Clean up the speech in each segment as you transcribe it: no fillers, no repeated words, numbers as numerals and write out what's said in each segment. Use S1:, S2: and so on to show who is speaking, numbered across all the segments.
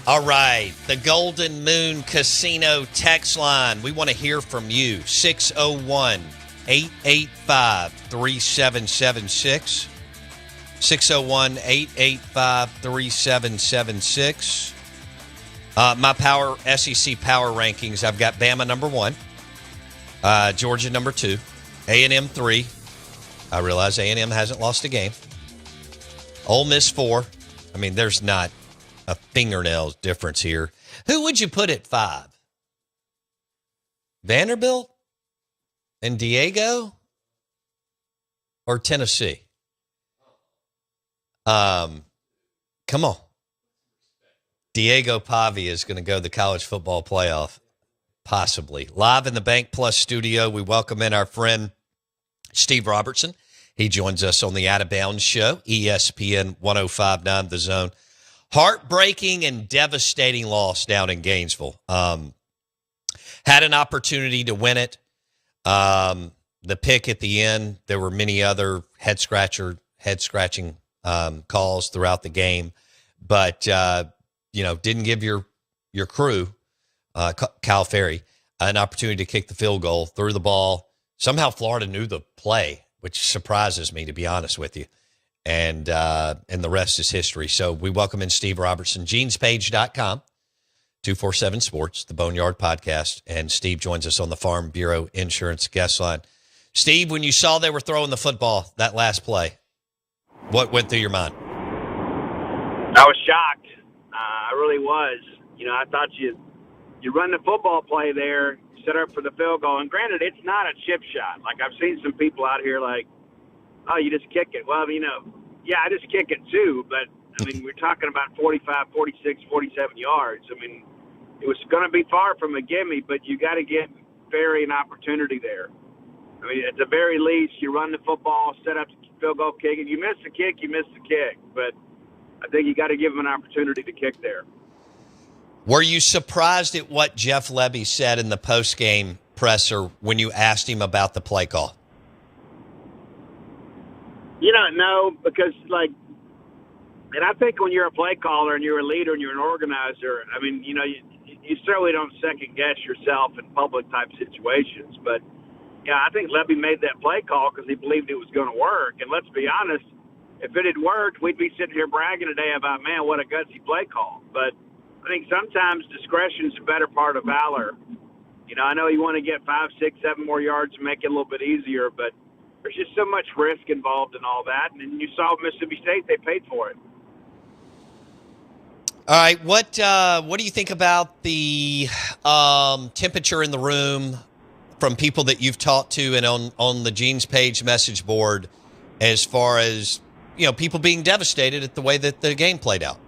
S1: All right, the Golden Moon Casino text line. We want to hear from you. 601-885-3776. 601-885-3776. My SEC power rankings, I've got Bama number 1, Georgia number 2, A&M 3. I realize A&M hasn't lost a game. Ole Miss 4. I mean, there's not a fingernail's difference here. Who would you put at 5? Vanderbilt and Diego or Tennessee? Come on. Diego Pavi is going to go to the college football playoff, possibly. Live in the Bank Plus studio, we welcome in our friend Steve Robertson. He joins us on the Out of Bounds show, ESPN 105.9 The Zone. Heartbreaking and devastating loss down in Gainesville. Had an opportunity to win it. The pick at the end, there were many other head-scratching calls throughout the game. But, didn't give your crew, Cal Ferry, an opportunity to kick the field goal, threw the ball. Somehow Florida knew the play, which surprises me, to be honest with you. And the rest is history. So we welcome in Steve Robertson, genespage.com, 247 Sports, the Boneyard Podcast. And Steve joins us on the Farm Bureau Insurance guest line. Steve, when you saw they were throwing the football, that last play, what went through your mind?
S2: I was shocked. I really was. I thought you run the football play there, set up for the field goal. And granted, it's not a chip shot. Like, I've seen some people out here like, oh, you just kick it. Well, yeah, I just kick it too. But, we're talking about 45, 46, 47 yards. It was going to be far from a gimme, but you got to give Ferry an opportunity there. At the very least, you run the football, set up the field goal kick. If you miss the kick, you miss the kick. But I think you got to give him an opportunity to kick there.
S1: Were you surprised at what Jeff Lebby said in the post-game presser when you asked him about the play call?
S2: No, because, and I think when you're a play caller and you're a leader and you're an organizer, you certainly don't second-guess yourself in public-type situations. But, yeah, I think Lebby made that play call because he believed it was going to work. And let's be honest, if it had worked, we'd be sitting here bragging today about, man, what a gutsy play call. But I think sometimes discretion's a better part of valor. I know you want to get 5, 6, 7 more yards and make it a little bit easier, but there's just so much risk involved in all that. And you saw Mississippi State, they paid for it.
S1: All right, what do you think about the temperature in the room from people that you've talked to and on the Gene's Page message board as far as, people being devastated at the way that the game played out?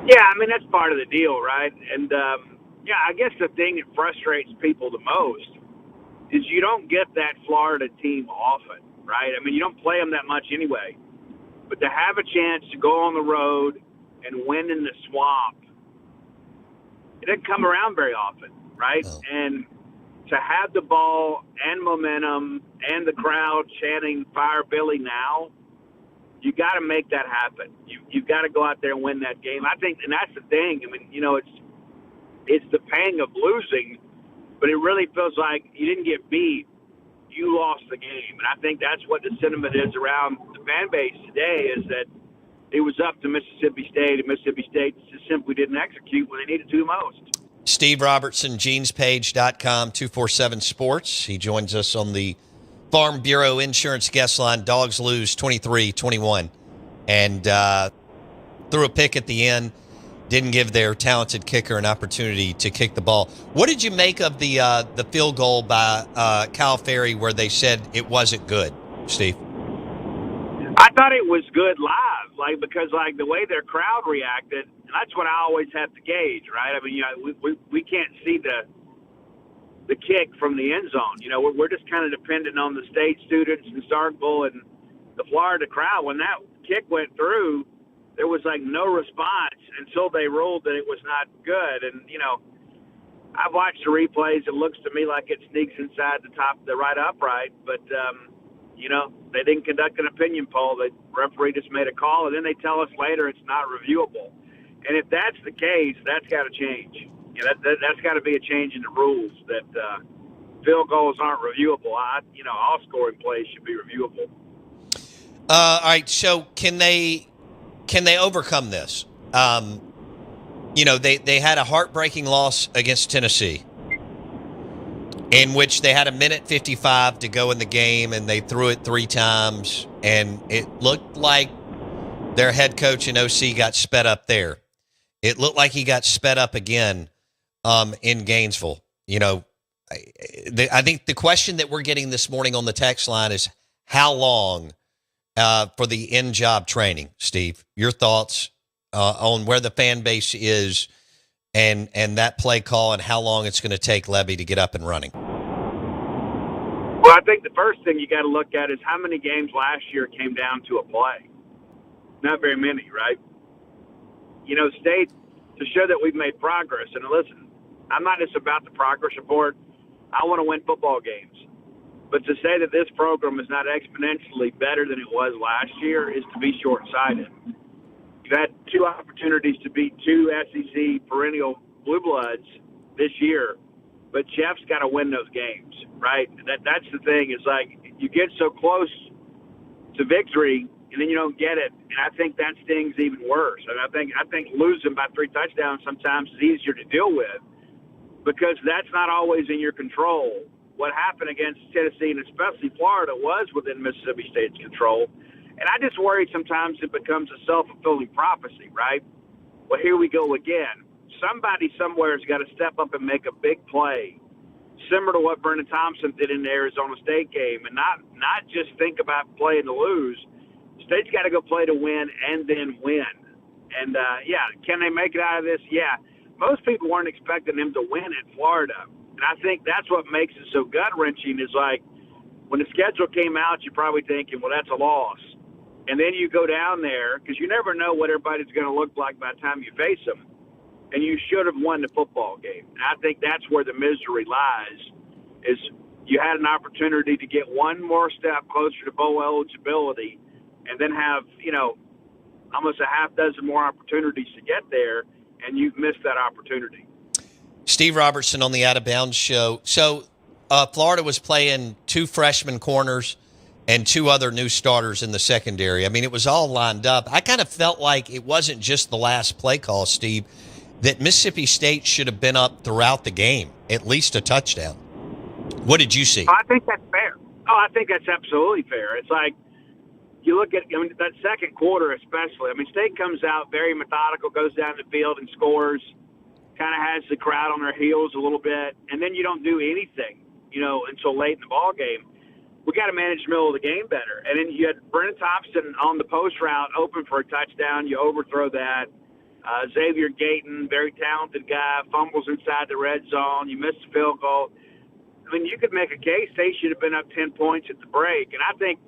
S2: Yeah, that's part of the deal, right? And, I guess the thing that frustrates people the most is you don't get that Florida team often, right? You don't play them that much anyway. But to have a chance to go on the road and win in the swamp, it doesn't come around very often, right?
S1: Oh.
S2: And to have the ball and momentum and the crowd chanting "Fire Billy now," you got to make that happen. You've got to go out there and win that game. I think, and that's the thing. It's the pang of losing, but it really feels like you didn't get beat. You lost the game. And I think that's what the sentiment is around the fan base today, is that it was up to Mississippi State, and Mississippi State just simply didn't execute when they needed to most.
S1: Steve Robertson, genespage.com, 247 Sports. He joins us on the Farm Bureau Insurance guest line. Dogs lose 23-21 and threw a pick at the end. Didn't give their talented kicker an opportunity to kick the ball. What did you make of the field goal by Cal Ferry where they said it wasn't good, Steve?
S2: I thought it was good live, because the way their crowd reacted, and that's what I always have to gauge, right? We can't see the kick from the end zone. We're just kind of dependent on the state students in Starkville and the Florida crowd. When that kick went through, there was no response until they ruled that it was not good. And, I've watched the replays. It looks to me like it sneaks inside the right upright. But, they didn't conduct an opinion poll. The referee just made a call, and then they tell us later it's not reviewable. And if that's the case, that's got to change. That's got to be a change in the rules that field goals aren't reviewable. All scoring plays should be reviewable.
S1: All right. So can they overcome this? They had a heartbreaking loss against Tennessee, in which they had 1:55 to go in the game, and they threw it 3 times, and it looked like their head coach and OC got sped up there. It looked like he got sped up again in Gainesville. I think the question that we're getting this morning on the text line is how long for the in-job training, Steve? Your thoughts on where the fan base is and that play call and how long it's going to take Levy to get up and running.
S2: Well, I think the first thing you got to look at is how many games last year came down to a play. Not very many, right? State, to show that we've made progress. And listen, I'm not just about the progress report. I want to win football games. But to say that this program is not exponentially better than it was last year is to be short-sighted. You've had 2 opportunities to beat 2 SEC perennial blue bloods this year, but Jeff's got to win those games, right? That's the thing. It's like you get so close to victory, and then you don't get it, and I think that stings even worse. And I think losing by 3 touchdowns sometimes is easier to deal with because that's not always in your control. What happened against Tennessee and especially Florida was within Mississippi State's control. And I just worry sometimes it becomes a self-fulfilling prophecy, right? Well, here we go again. Somebody somewhere has got to step up and make a big play, similar to what Vernon Thompson did in the Arizona State game, and not just think about playing to lose. State's got to go play to win and then win. And, can they make it out of this? Yeah. Most people weren't expecting them to win at Florida. And I think that's what makes it so gut-wrenching is like when the schedule came out, you're probably thinking, well, that's a loss. And then you go down there because you never know what everybody's going to look like by the time you face them. And you should have won the football game. And I think that's where the misery lies is you had an opportunity to get one more step closer to bowl eligibility and then have, almost a half dozen more opportunities to get there, and you've missed that opportunity.
S1: Steve Robertson on the Out of Bounds show. So Florida was playing 2 freshman corners and 2 other new starters in the secondary. I mean, it was all lined up. I kind of felt like it wasn't just the last play call, Steve, that Mississippi State should have been up throughout the game, at least a touchdown. What did you see?
S2: I think that's fair. I think that's absolutely fair. It's like you look at that second quarter especially. State comes out very methodical, goes down the field and scores, kind of has the crowd on their heels a little bit, and then you don't do anything, until late in the ball game. We got to manage the middle of the game better. And then you had Brennan Thompson on the post route open for a touchdown. You overthrow that. Xavier Gayton, very talented guy, fumbles inside the red zone. You miss the field goal. You could make a case they should have been up 10 points at the break. And I think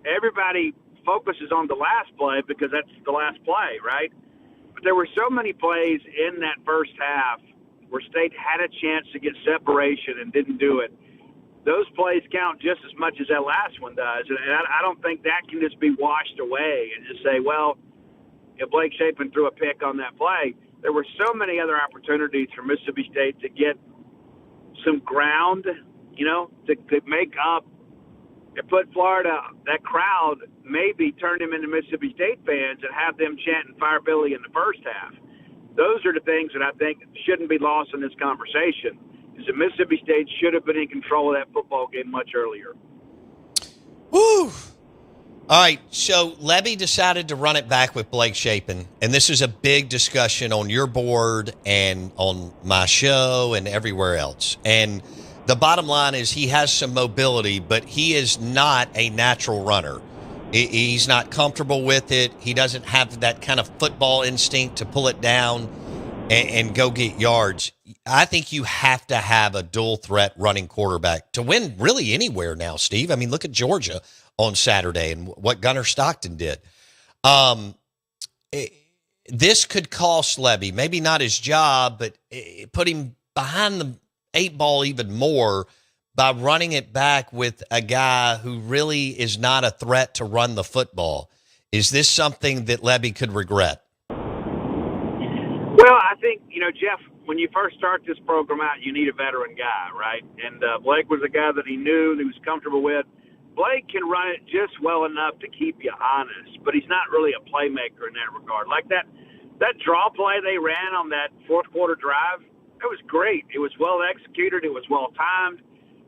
S2: everybody focuses on the last play because that's the last play, right? But there were so many plays in that first half where State had a chance to get separation and didn't do it. Those plays count just as much as that last one does. And I don't think that can just be washed away and just say, well, if Blake Shapen threw a pick on that play, there were so many other opportunities for Mississippi State to get some ground, to make up and put Florida, that crowd, maybe turn them into Mississippi State fans and have them chanting Fire Billy in the first half. Those are the things that I think shouldn't be lost in this conversation, is that Mississippi State should have been in control of that football game much earlier.
S1: Woo! All right, so Levy decided to run it back with Blake Shapen, and this is a big discussion on your board and on my show and everywhere else. And the bottom line is he has some mobility, but he is not a natural runner. He's not comfortable with it. He doesn't have that kind of football instinct to pull it down and go get yards. I think you have to have a dual threat running quarterback to win really anywhere now, Steve. Look at Georgia on Saturday and what Gunnar Stockton did. This could cost Levy, maybe not his job, but put him behind the 8 ball even more by running it back with a guy who really is not a threat to run the football. Is this something that Levy could regret?
S2: think, Jeff, when you first start this program out, you need a veteran guy, right? And Blake was a guy that he knew, that he was comfortable with. Blake can run it just well enough to keep you honest, but he's not really a playmaker in that regard. Like that draw play they ran on that fourth quarter drive, it was great. It was well executed. It was well timed.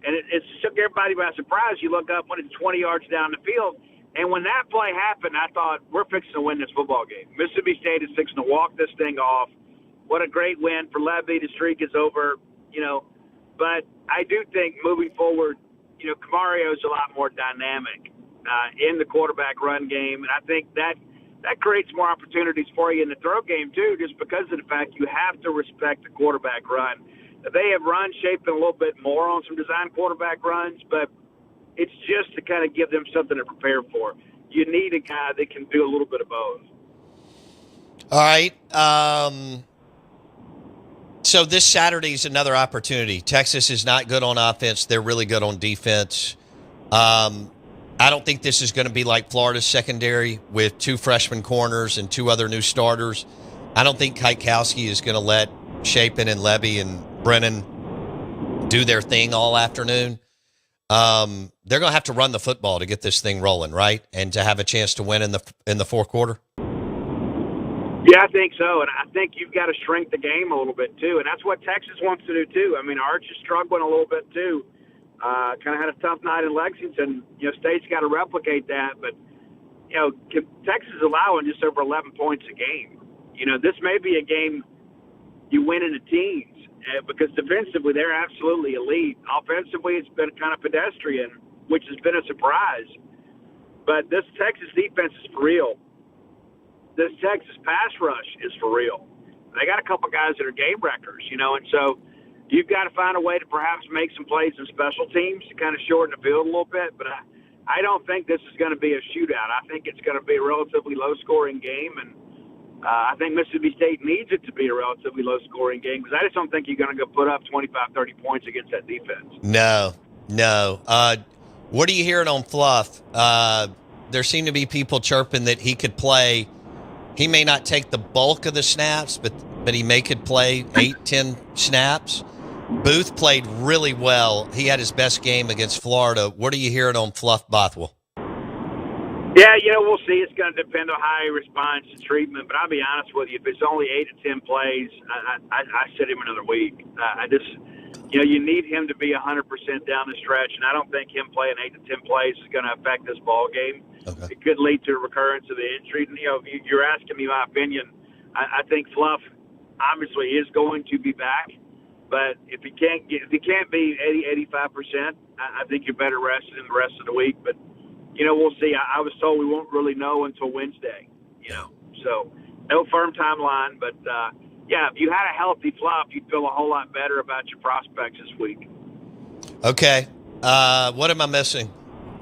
S2: And it took everybody by surprise. You look up when it's 20 yards down the field. And when that play happened, I thought, we're fixing to win this football game. Mississippi State is fixing to walk this thing off. What a great win for Levy. The streak is over, But I do think moving forward, Camario's a lot more dynamic in the quarterback run game. And I think that creates more opportunities for you in the throw game, too, just because of the fact you have to respect the quarterback run. They have run shaping a little bit more on some design quarterback runs, but it's just to kind of give them something to prepare for. You need a guy that can do a little bit of both.
S1: All right. So this Saturday is another opportunity. Texas is not good on offense. They're really good on defense. I don't think this is going to be like Florida's secondary with 2 freshman corners and 2 other new starters. I don't think Kwiatkowski is going to let Chapin and Levy and Brennan do their thing all afternoon. They're going to have to run the football to get this thing rolling, right? And to have a chance to win in the fourth quarter.
S2: Yeah, I think so, and I think you've got to shrink the game a little bit too, and that's what Texas wants to do too. I mean, Arch is struggling a little bit too. Kind of had a tough night in Lexington. State's got to replicate that, but Texas is allowing just over 11 points a game. This may be a game you win in the teens because defensively they're absolutely elite. Offensively, it's been kind of pedestrian, which has been a surprise. But this Texas defense is for real. This Texas pass rush is for real. They got a couple guys that are game wreckers, and so you've got to find a way to perhaps make some plays in special teams to kind of shorten the field a little bit. But I don't think this is going to be a shootout. I think it's going to be a relatively low-scoring game, and I think Mississippi State needs it to be a relatively low-scoring game because I just don't think you're going to go put up 25, 30 points against that defense.
S1: No. What are you hearing on Fluff? There seem to be people chirping that he could play. He may not take the bulk of the snaps, but he could play 8-10 snaps. Booth played really well. He had his best game against Florida. What are you hearing on Fluff Bothwell?
S2: Yeah, we'll see. It's going to depend on how he responds to treatment. But I'll be honest with you, if it's only 8 to 10 plays, I sit him another week. You need him to be 100% down the stretch, and I don't think him playing 8 to 10 plays is going to affect this ball game. Okay. It could lead to a recurrence of the injury. You're asking me my opinion. I think Fluff obviously is going to be back, but if he can't be 80-85%, I think you're better rested in the rest of the week. But we'll see. I was told we won't really know until Wednesday. So no firm timeline, but. Yeah, if you had a healthy Fluff, you'd feel a whole lot better about your prospects this week.
S1: Okay. What am I missing?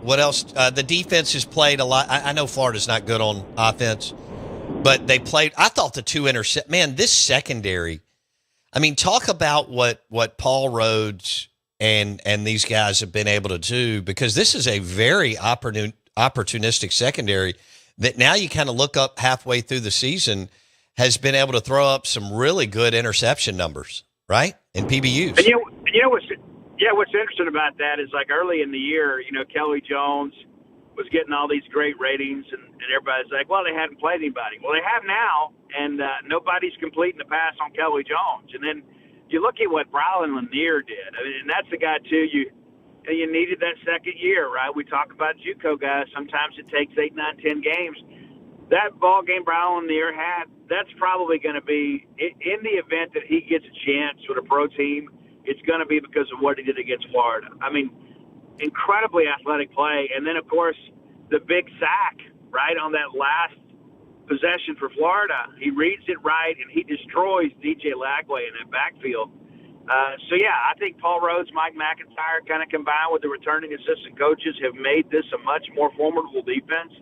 S1: What else? The defense has played a lot. I know Florida's not good on offense, but they played. I thought the 2 intercept. Man, this secondary. I mean, talk about what Paul Rhodes and these guys have been able to do because this is a very opportunistic secondary that now you kind of look up halfway through the season has been able to throw up some really good interception numbers, right? In PBUs.
S2: And what's interesting about that is like early in the year, Kelly Jones was getting all these great ratings and everybody's like, well, they hadn't played anybody. Well, they have now, and nobody's completing the pass on Kelly Jones. And then you look at what Brian Lanier did. I mean, and that's the guy, too, you needed that second year, right? We talk about JUCO guys. Sometimes it takes 8, 9, 10 games. That ball game Brian Lanier had, that's probably going to be, in the event that he gets a chance with a pro team, it's going to be because of what he did against Florida. I mean, incredibly athletic play. And then, of course, the big sack, right, on that last possession for Florida. He reads it right, and he destroys DJ Lagway in that backfield. I think Paul Rhodes, Mike McIntyre kind of combined with the returning assistant coaches have made this a much more formidable defense.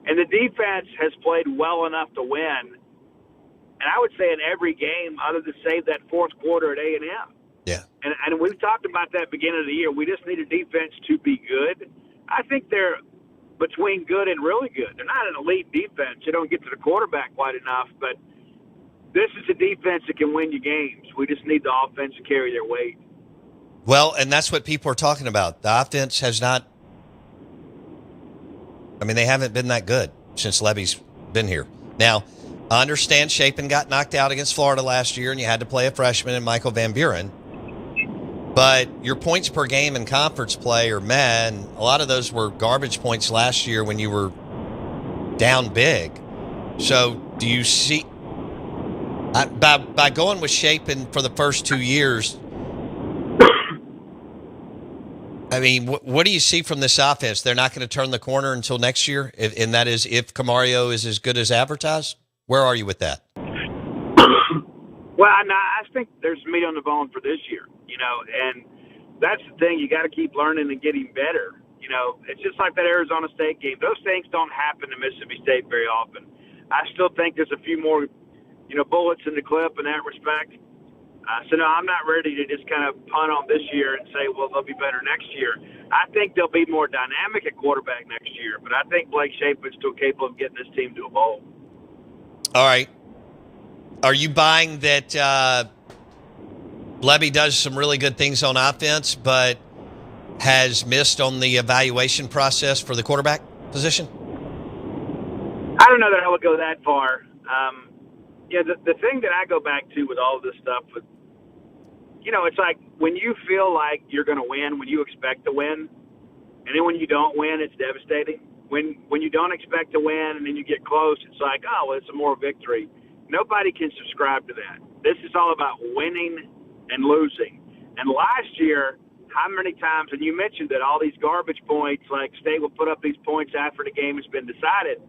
S2: And the defense has played well enough to win. And I would say in every game other than save that fourth quarter at A&M.
S1: Yeah.
S2: And we've talked about that beginning of the year. We just need a defense to be good. I think they're between good and really good. They're not an elite defense. They don't get to the quarterback quite enough. But This is a defense that can win you games. We just need the offense to carry their weight.
S1: Well, and that's what people are talking about. The offense has not – I mean, they haven't been that good since Levy's been here. Now, I understand Shapen got knocked out against Florida last year, and you had to play a freshman in Michael Van Buren. But your points per game in conference play are meh, and a lot of those were garbage points last year when you were down big. So do you see by going with Shapen for the first 2 years, I mean, what do you see from this offense? They're not going to turn the corner until next year, and that is if Camario is as good as advertised? Where are you with that?
S2: Well, I think there's meat on the bone for this year, and that's the thing. You got to keep learning and getting better. It's just like that Arizona State game. Those things don't happen to Mississippi State very often. I still think there's a few more, bullets in the clip in that respect. So, no, I'm not ready to just kind of punt on this year and say, well, they'll be better next year. I think they'll be more dynamic at quarterback next year, but I think Blake Shapen's still capable of getting this team to a bowl.
S1: All right. Are you buying that Levy does some really good things on offense, but has missed on the evaluation process for the quarterback position?
S2: I don't know that I would go that far. The thing that I go back to with all of this stuff, it's like when you feel like you're going to win, when you expect to win, and then when you don't win, it's devastating. When you don't expect to win and then you get close, it's like, oh, well, it's a moral victory. Nobody can subscribe to that. This is all about winning and losing. And last year, how many times, and you mentioned that all these garbage points, like State will put up these points after the game has been decided.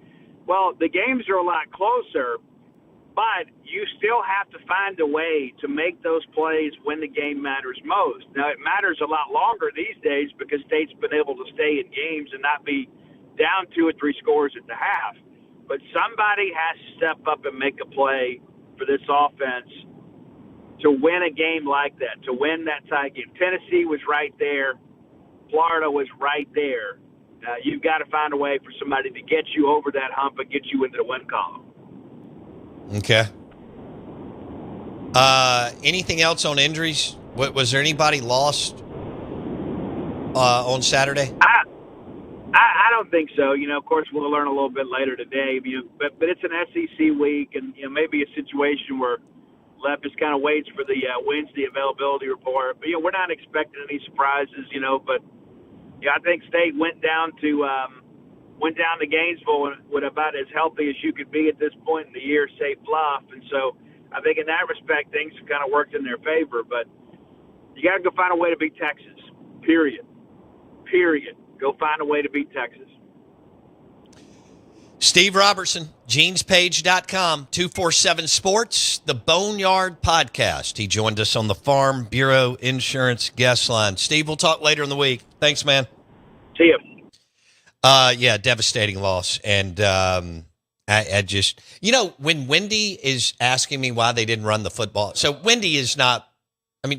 S2: Well, the games are a lot closer, but you still have to find a way to make those plays when the game matters most. Now, it matters a lot longer these days because State's been able to stay in games and not be down 2 or 3 scores at the half. But somebody has to step up and make a play for this offense to win a game like that, to win that tie game. Tennessee was right there. Florida was right there. You've got to find a way for somebody to get you over that hump and get you into the win column.
S1: Okay. Anything else on injuries? Was there anybody lost on Saturday?
S2: I don't think so. Of course, we'll learn a little bit later today. But it's an SEC week, and maybe a situation where Lev just kind of waits for the Wednesday availability report. But we're not expecting any surprises. But I think State went down to Gainesville with about as healthy as you could be at this point in the year, say fluff. And so I think in that respect, things have kind of worked in their favor. But you got to go find a way to beat Texas. Period. Go find a way to beat Texas.
S1: Steve Robertson, genespage.com, 247 Sports, the Boneyard Podcast. He joined us on the Farm Bureau Insurance guest line. Steve, we'll talk later in the week. Thanks, man.
S2: See you.
S1: Yeah, devastating loss. And I just, when Wendy is asking me why they didn't run the football. So Wendy is not,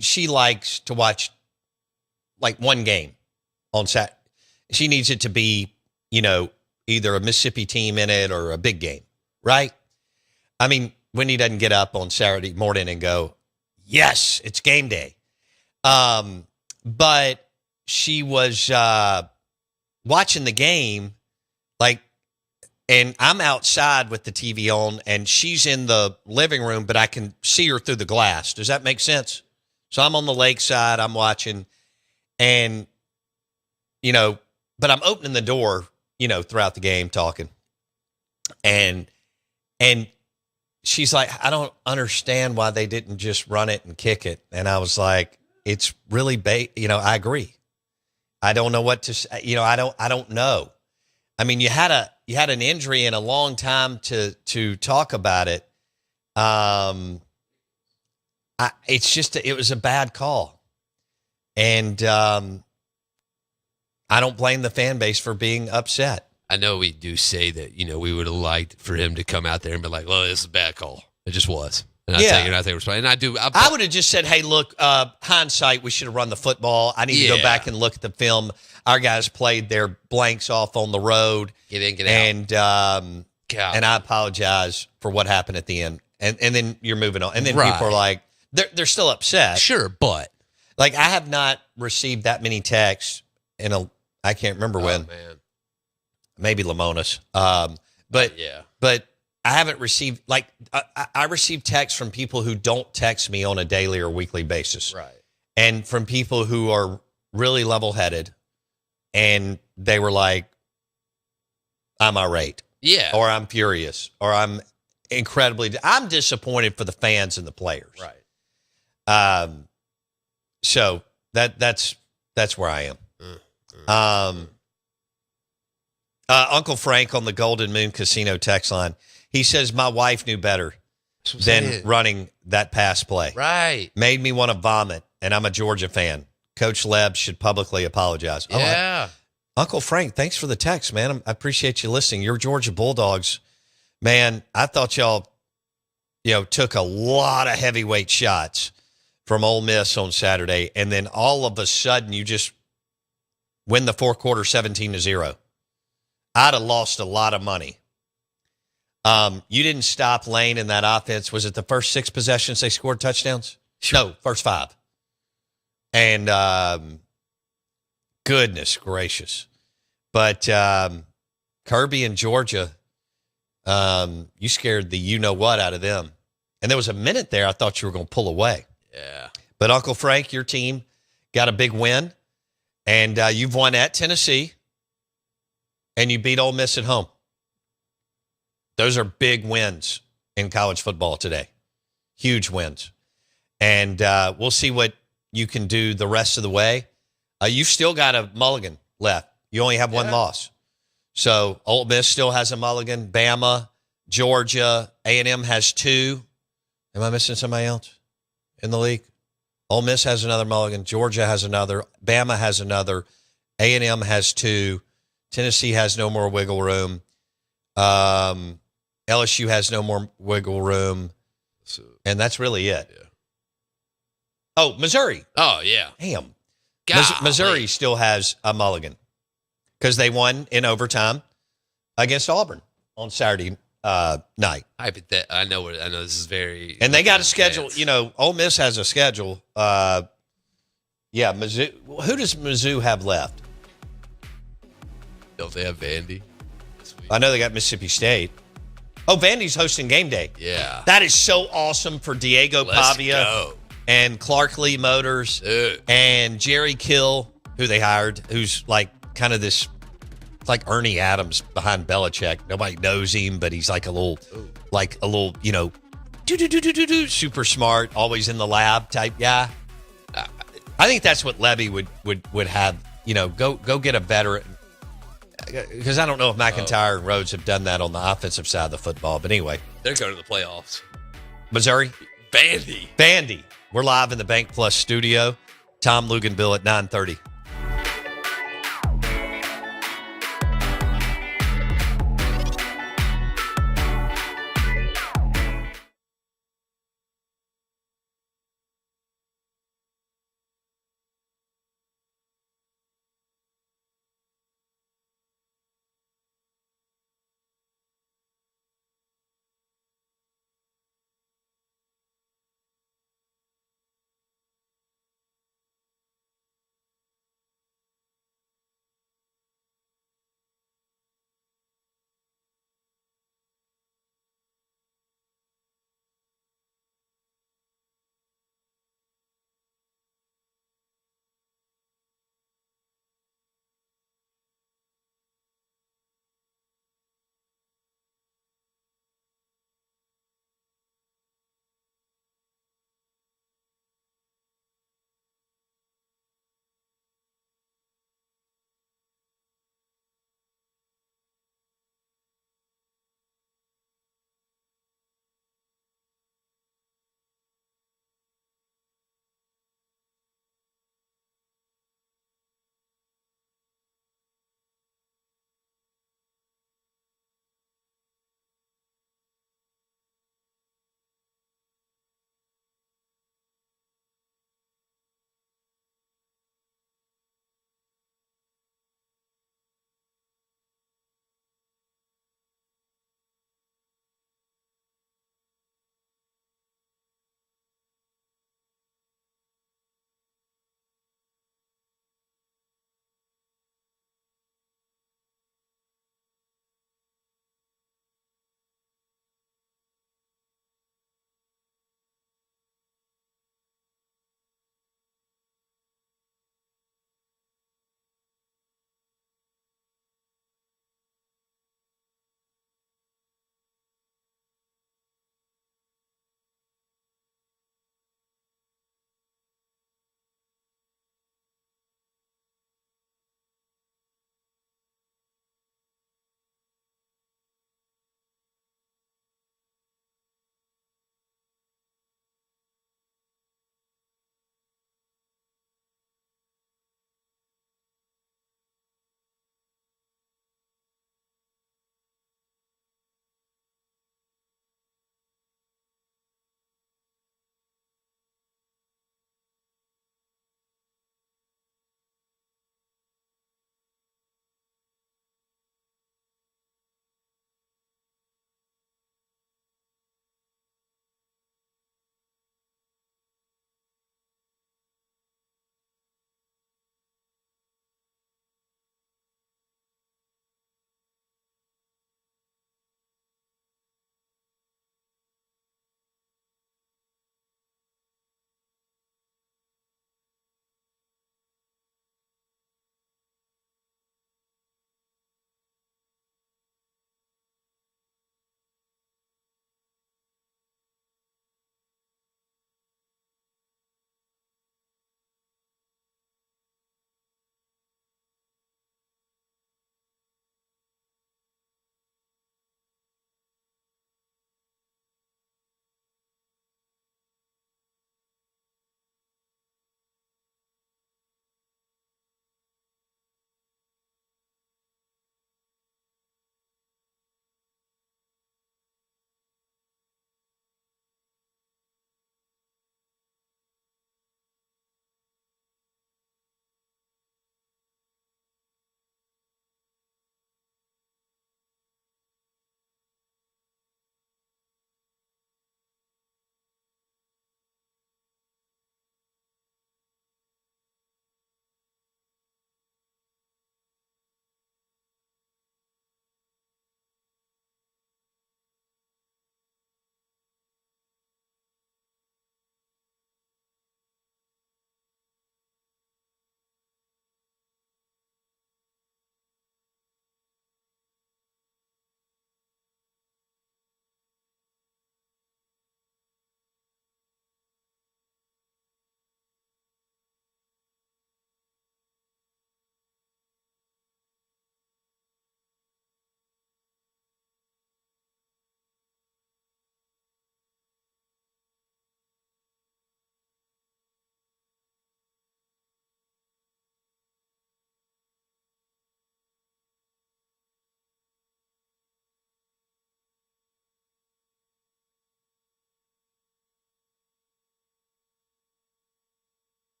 S1: she likes to watch like one game on Saturday. She needs it to be, either a Mississippi team in it or a big game, right? Wendy doesn't get up on Saturday morning and go, yes, it's game day. But she was watching the game, and I'm outside with the TV on, and she's in the living room, but I can see her through the glass. Does that make sense? So I'm on the lakeside, I'm watching, and, but I'm opening the door, throughout the game talking. And she's like, I don't understand why they didn't just run it and kick it. And I was like, it's really I agree. I don't know what to say. I don't know. You had an injury and a long time to talk about it. It was a bad call. And I don't blame the fan base for being upset.
S3: I know we do say that, we would have liked for him to come out there and be like, well, this is a bad call. It just was. And I think we're and I do.
S1: I would have just said, hey, look, hindsight, we should have run the football. I need to go back and look at the film. Our guys played their blanks off on the road.
S3: Get in, get
S1: out. And I apologize for what happened at the end. and then you're moving on, and then
S3: Right.
S1: people are like, they're still upset.
S3: Sure, but
S1: Like I have not received that many texts I can't remember when.
S3: Man.
S1: Maybe Lamona's. But
S3: Yeah.
S1: but I haven't received I receive texts from people who don't text me on a daily or weekly basis,
S3: Right.
S1: and from people who are really level-headed, and they were like, "I'm irate,"
S3: Yeah.
S1: or "I'm furious," or "I'm I'm disappointed for the fans and the players."
S3: Right.
S1: So that's where I am. Uncle Frank on the Golden Moon Casino text line. He says my wife knew better than running that pass play.
S3: Right.
S1: Made me want to vomit, and I'm a Georgia fan. Coach Leb should publicly apologize.
S3: Yeah.
S1: Uncle Frank, thanks for the text, man. I appreciate you listening. Your Georgia Bulldogs, man, I thought y'all, took a lot of heavyweight shots from Ole Miss on Saturday, and then all of a sudden you just win the fourth quarter 17-0. I'd have lost a lot of money. You didn't stop Lane in that offense. Was it the first 6 possessions they scored touchdowns? Sure. No, first 5. And goodness gracious. But Kirby and Georgia, you scared the you-know-what out of them. And there was a minute there I thought you were going to pull away.
S3: Yeah.
S1: But Uncle Frank, your team got a big win, and you've won at Tennessee, and you beat Ole Miss at home. Those are big wins in college football today. Huge wins. And we'll see what you can do the rest of the way. You've still got a mulligan left. You only have one loss. So Ole Miss still has a mulligan. Bama, Georgia, A&M has 2. Am I missing somebody else in the league? Ole Miss has another mulligan. Georgia has another. Bama has another. A&M has 2. Tennessee has no more wiggle room. LSU has no more wiggle room. And that's really it.
S3: Yeah.
S1: Oh, Missouri.
S3: Oh, yeah.
S1: Damn.
S3: Golly.
S1: Missouri still has a mulligan because they won in overtime against Auburn on Saturday night.
S3: I know this is very.
S1: And they got a schedule. Ole Miss has a schedule. Mizzou. Who does Mizzou have left?
S3: Don't they have Vandy this week?
S1: I know they got Mississippi State. Oh, Vandy's hosting game day.
S3: Yeah.
S1: That is so awesome for Diego Pavia
S3: Go.
S1: and Clark Lee Motors and Jerry Kill, who they hired, who's like kind of this, like Ernie Adams behind Belichick. Nobody knows him, but he's like a little, super smart, always in the lab type guy. I think that's what Levy would have. Go get a veteran. Because I don't know if McIntyre and Rhodes have done that on the offensive side of the football. But anyway.
S3: They're going to the playoffs.
S1: Missouri? Vandy. We're live in the Bank Plus studio. Tom Luganville at 9:30.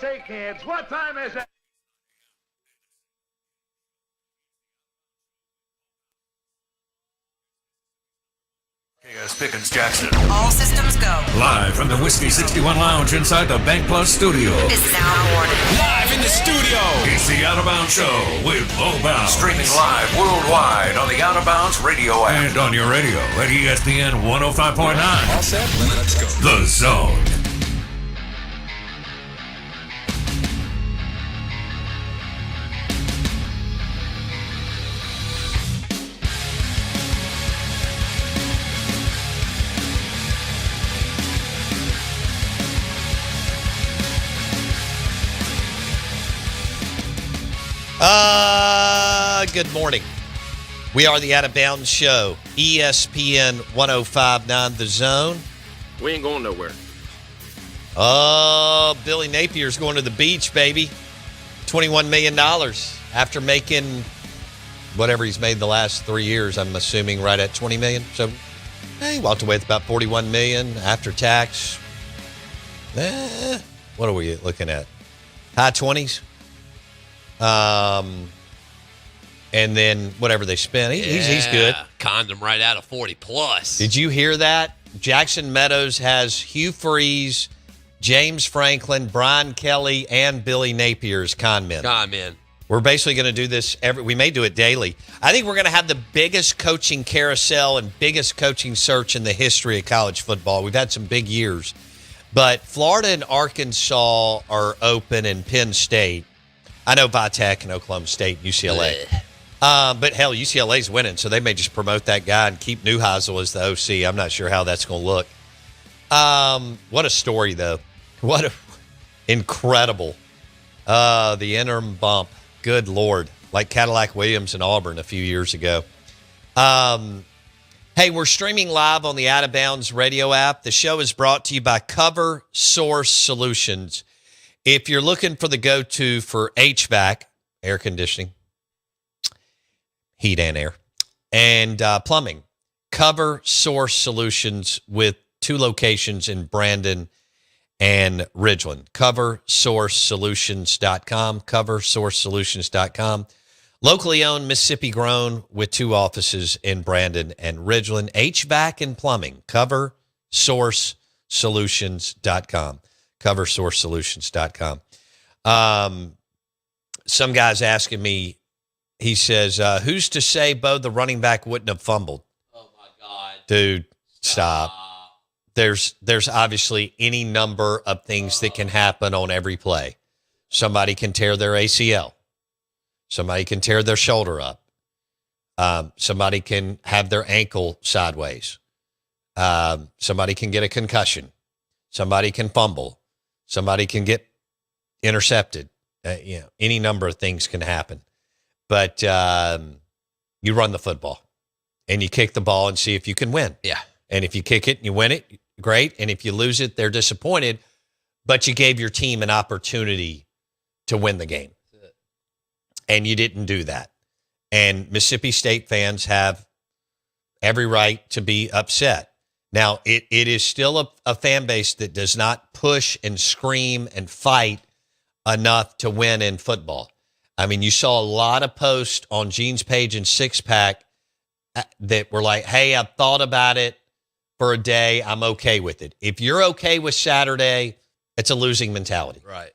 S4: say, kids, what time is it?
S5: KS Pickens Jackson.
S6: All systems go.
S5: Live from the Whiskey 61 Lounge inside the Bank Plus studio.
S6: Is now awarded.
S5: Live in the studio. It's the Out of Bounds Show with Low Bounds. Streaming live worldwide on the Out of Bounds radio app. And on your radio at ESPN 105.9. All set? Let's go. The Zone.
S1: Good morning. We are the Out of Bounds Show, ESPN 105.9 The Zone.
S7: We ain't going nowhere.
S1: Oh, Billy Napier's going to the beach, baby. $21 million after making whatever he's made the last 3 years, I'm assuming right at $20 million. So he walked away with about $41 million after tax. What are we looking at? High 20s? And then whatever they spent, he's good.
S3: Condom right out of 40 plus.
S1: Did you hear that? Jackson Meadows has Hugh Freeze, James Franklin, Brian Kelly, and Billy Napier's con men. We're basically going to do this we may do it daily. I think we're going to have the biggest coaching carousel and biggest coaching search in the history of college football. We've had some big years. But Florida and Arkansas are open, and Penn State. I know Vitek and Oklahoma State and UCLA. But hell, UCLA's winning, so they may just promote that guy and keep Neuheisel as the OC. I'm not sure how that's going to look. What a story, though. What incredible. The interim bump. Good Lord. Like Cadillac Williams and Auburn a few years ago. Hey, we're streaming live on the Out of Bounds radio app. The show is brought to you by Cover Source Solutions. If you're looking for the go-to for HVAC, air conditioning, heat and air, and plumbing, Cover Source Solutions with 2 locations in Brandon and Ridgeland. CoverSourceSolutions.com, CoverSourceSolutions.com. Locally owned, Mississippi grown, with 2 offices in Brandon and Ridgeland. HVAC and plumbing, CoverSourceSolutions.com. CoverSourceSolutions.com. Some guy's asking me, he says, who's to say Bo, the running back, wouldn't have fumbled?
S3: Oh, my God.
S1: Dude, stop. There's obviously any number of things that can happen on every play. Somebody can tear their ACL. Somebody can tear their shoulder up. Somebody can have their ankle sideways. Somebody can get a concussion. Somebody can fumble. Somebody can get intercepted. Any number of things can happen. But you run the football, and you kick the ball and see if you can win.
S3: Yeah.
S1: And if you kick it and you win it, great. And if you lose it, they're disappointed. But you gave your team an opportunity to win the game. And you didn't do that. And Mississippi State fans have every right to be upset. Now, it is still a fan base that does not push and scream and fight enough to win in football. I mean, you saw a lot of posts on Gene's page and Six Pack that were like, hey, I've thought about it for a day. I'm okay with it. If you're okay with Saturday, it's a losing mentality.
S3: Right.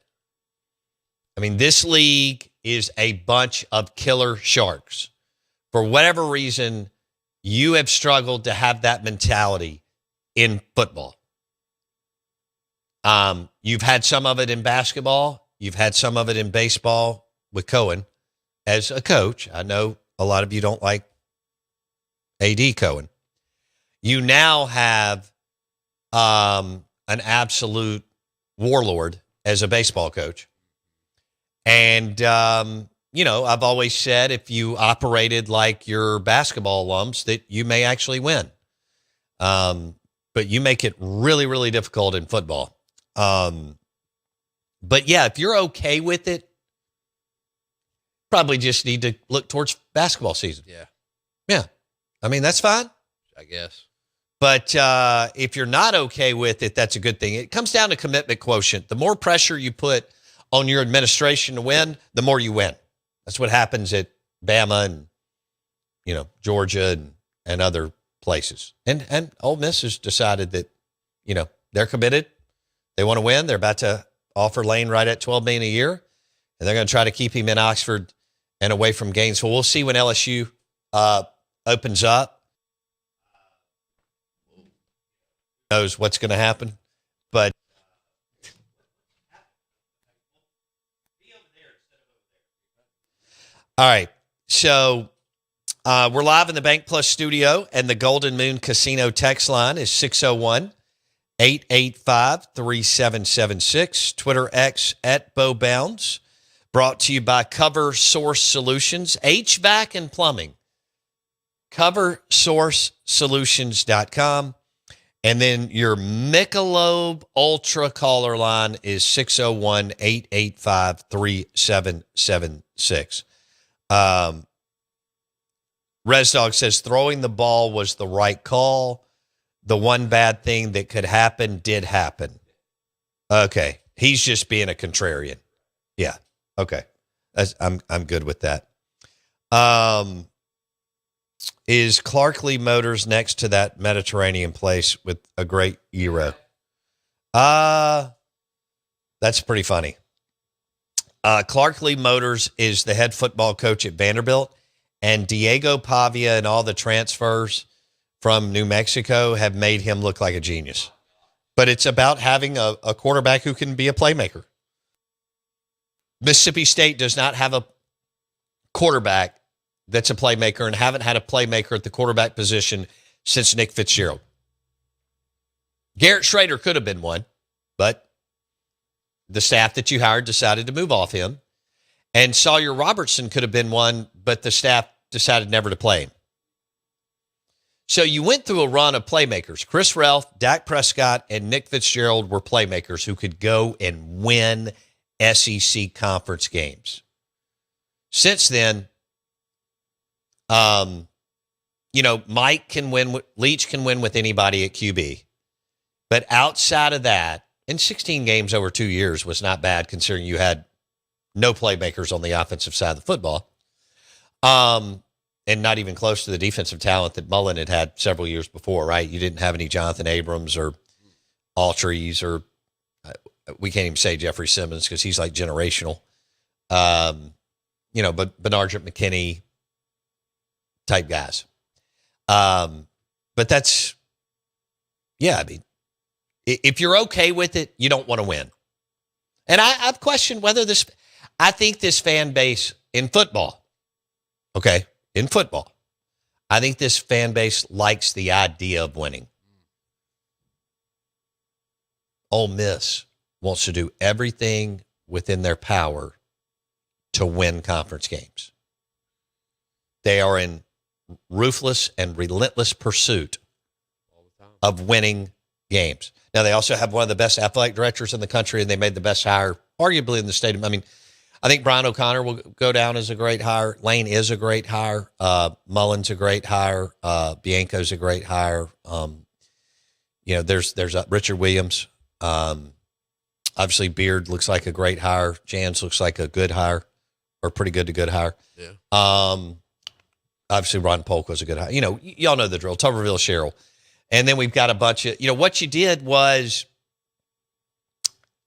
S1: I mean, this league is a bunch of killer sharks. For whatever reason, you have struggled to have that mentality in football. You've had some of it in basketball. You've had some of it in baseball with Cohen as a coach. I know a lot of you don't like A.D. Cohen. You now have an absolute warlord as a baseball coach. And, I've always said if you operated like your basketball alums that you may actually win. But you make it really, really difficult in football. But, yeah, if you're okay with it, probably just need to look towards basketball season.
S3: Yeah.
S1: Yeah. I mean, that's fine.
S3: I guess.
S1: But if you're not okay with it, that's a good thing. It comes down to commitment quotient. The more pressure you put on your administration to win, the more you win. That's what happens at Bama and, Georgia and other places. And Ole Miss has decided that, they're committed. They want to win. They're about to offer Lane right at $12 million a year, and they're going to try to keep him in Oxford and away from Gainesville. We'll see when LSU opens up. Who knows what's going to happen, but all right. So we're live in the Bank Plus studio, and the Golden Moon Casino text line is 601-885-3776. Twitter X at Bo Bounds. Brought to you by Cover Source Solutions, HVAC and Plumbing. CoverSourceSolutions.com. And then your Michelob Ultra caller line is 601-885-3776. ResDog says throwing the ball was the right call. The one bad thing that could happen did happen. Okay. He's just being a contrarian. Yeah. Okay. I'm good with that. Is Clarkley Motors next to that Mediterranean place with a great gyro? That's pretty funny. Clarkley Motors is the head football coach at Vanderbilt, and Diego Pavia and all the transfers from New Mexico have made him look like a genius. But it's about having a quarterback who can be a playmaker. Mississippi State does not have a quarterback that's a playmaker and haven't had a playmaker at the quarterback position since Nick Fitzgerald. Garrett Schrader could have been one, but the staff that you hired decided to move off him. And Sawyer Robertson could have been one, but the staff decided never to play him. So you went through a run of playmakers. Chris Ralph, Dak Prescott, and Nick Fitzgerald were playmakers who could go and win SEC conference games. Since then, Mike can win, Leach can win with anybody at QB. But outside of that, and 16 games over 2 years was not bad considering you had no playmakers on the offensive side of the football. And not even close to the defensive talent that Mullen had several years before, right? You didn't have any Jonathan Abrams or Altrys or we can't even say Jeffrey Simmons because he's like generational. But Benardrick McKinney type guys. But that's, if you're okay with it, you don't want to win. And I've questioned whether I think this fan base in football, I think this fan base likes the idea of winning. Ole Miss wants to do everything within their power to win conference games. They are in ruthless and relentless pursuit of winning games. Now, they also have one of the best athletic directors in the country, and they made the best hire, arguably, in the stadium. I think Brian O'Connor will go down as a great hire. Lane is a great hire. Mullen's a great hire. Bianco's a great hire. There's Richard Williams. Obviously, Beard looks like a great hire. Jans looks like a good hire, or pretty good to good hire.
S3: Yeah.
S1: Obviously, Ron Polk was a good hire. Y'all know the drill. Tuberville Sherrill. And then we've got a bunch of, what you did was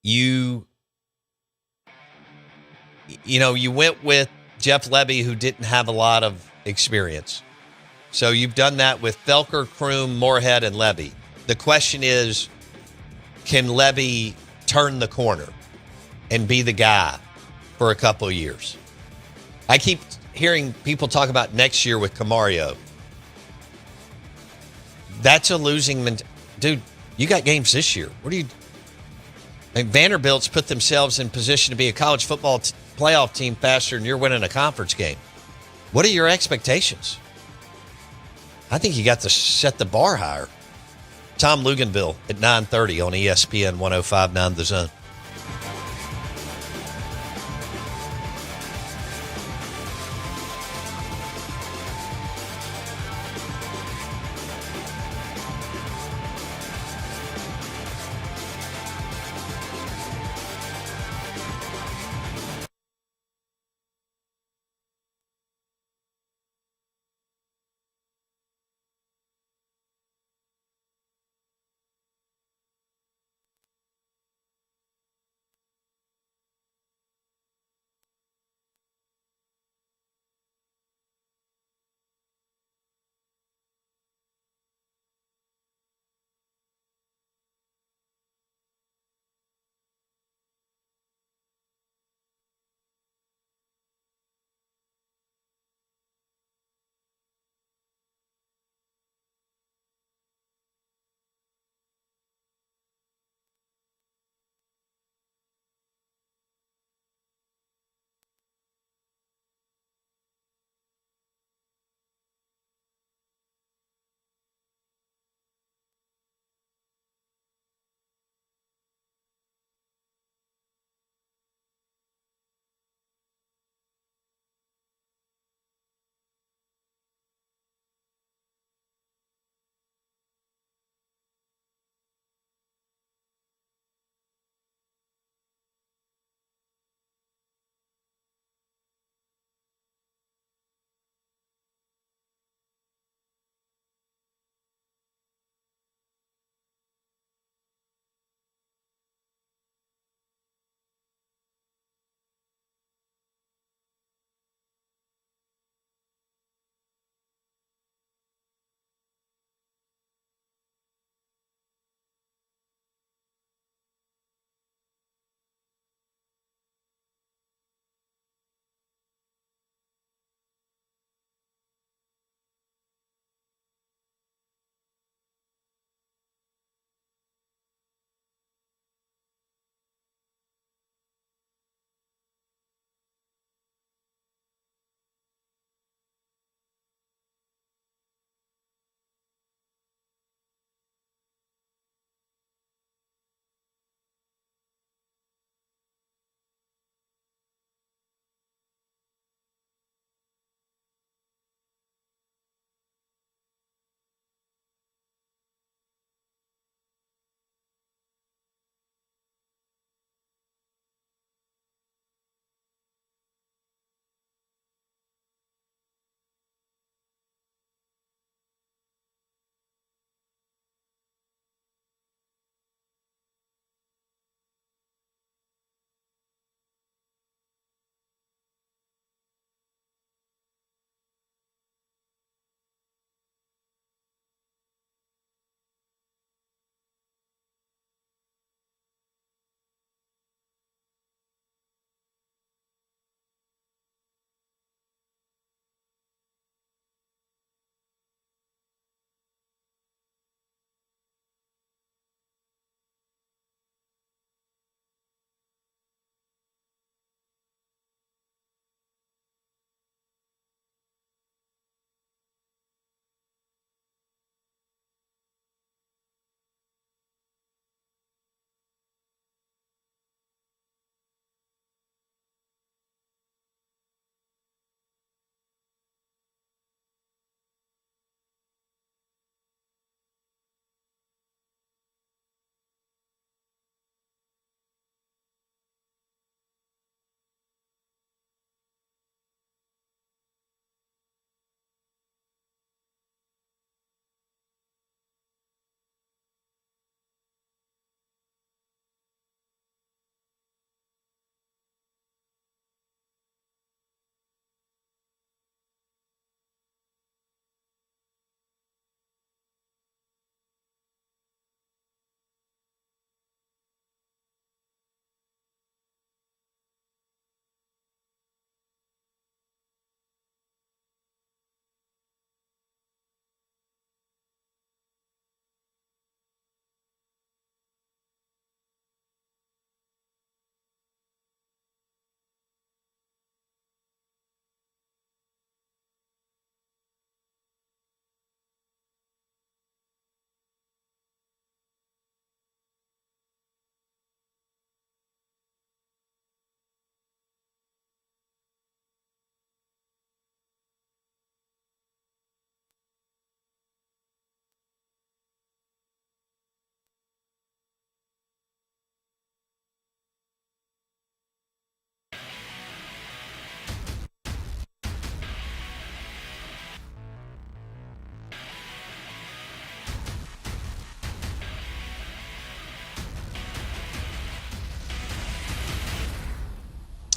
S1: you went with Jeff Lebby, who didn't have a lot of experience. So you've done that with Felker, Kroom, Moorhead, and Lebby. The question is, can Lebby turn the corner and be the guy for a couple of years? I keep hearing people talk about next year with Camario. That's a losing dude. You got games this year. Vanderbilt's put themselves in position to be a college football playoff team faster than you're winning a conference game. What are your expectations? I think you got to set the bar higher. Tom Luganville at 9:30 on ESPN 105.9 The Zone.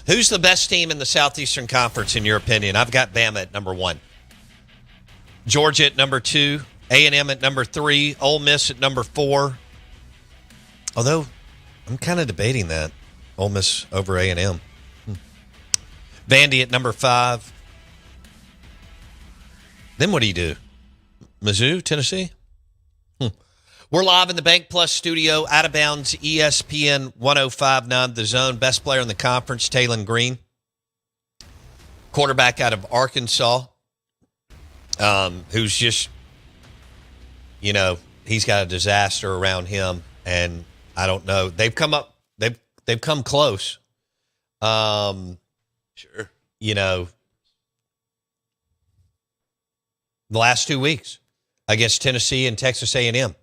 S1: Who's the best team in the Southeastern Conference, in your opinion? I've got Bama at number 1. Georgia at number 2. A&M at number 3. Ole Miss at number 4. Although, I'm kind of debating that. Ole Miss over A&M. Vandy at number 5. Then what do you do? Mizzou, Tennessee? We're live in the Bank Plus studio, out of bounds, ESPN 105.9, The Zone. Best player in the conference, Taylon Green. Quarterback out of Arkansas, who's just, he's got a disaster around him, and I don't know. They've come close.
S3: Sure.
S1: The last 2 weeks against Tennessee and Texas A&M.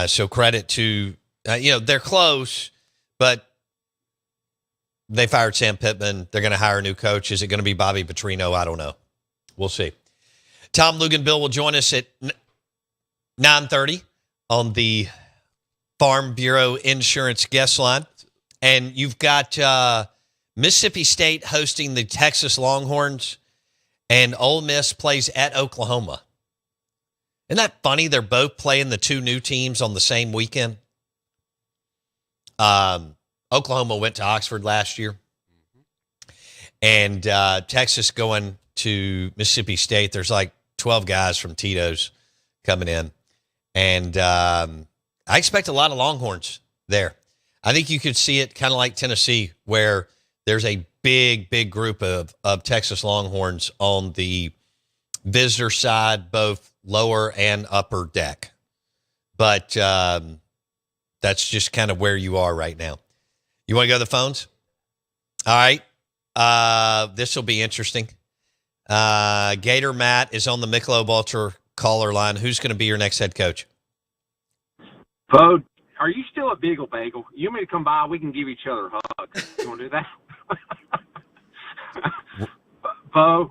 S1: So credit to, they're close, but they fired Sam Pittman. They're going to hire a new coach. Is it going to be Bobby Petrino? I don't know. We'll see. Tom Luganbill will join us at 9:30 on the Farm Bureau Insurance guest line. And you've got Mississippi State hosting the Texas Longhorns, and Ole Miss plays at Oklahoma. Isn't that funny? They're both playing the two new teams on the same weekend. Oklahoma went to Oxford last year. And Texas going to Mississippi State. There's like 12 guys from Tito's coming in. And I expect a lot of Longhorns there. I think you could see it kind of like Tennessee, where there's a big, big group of Texas Longhorns on the visitor side, both lower and upper deck. But that's just kind of where you are right now. You want to go to the phones? All right. This will be interesting. Gator Matt is on the Michelob Ultra caller line. Who's going to be your next head coach?
S7: Bo, are you still at Beagle Bagel? You want me to come by? We can give each other hugs. You want to do that? Bo,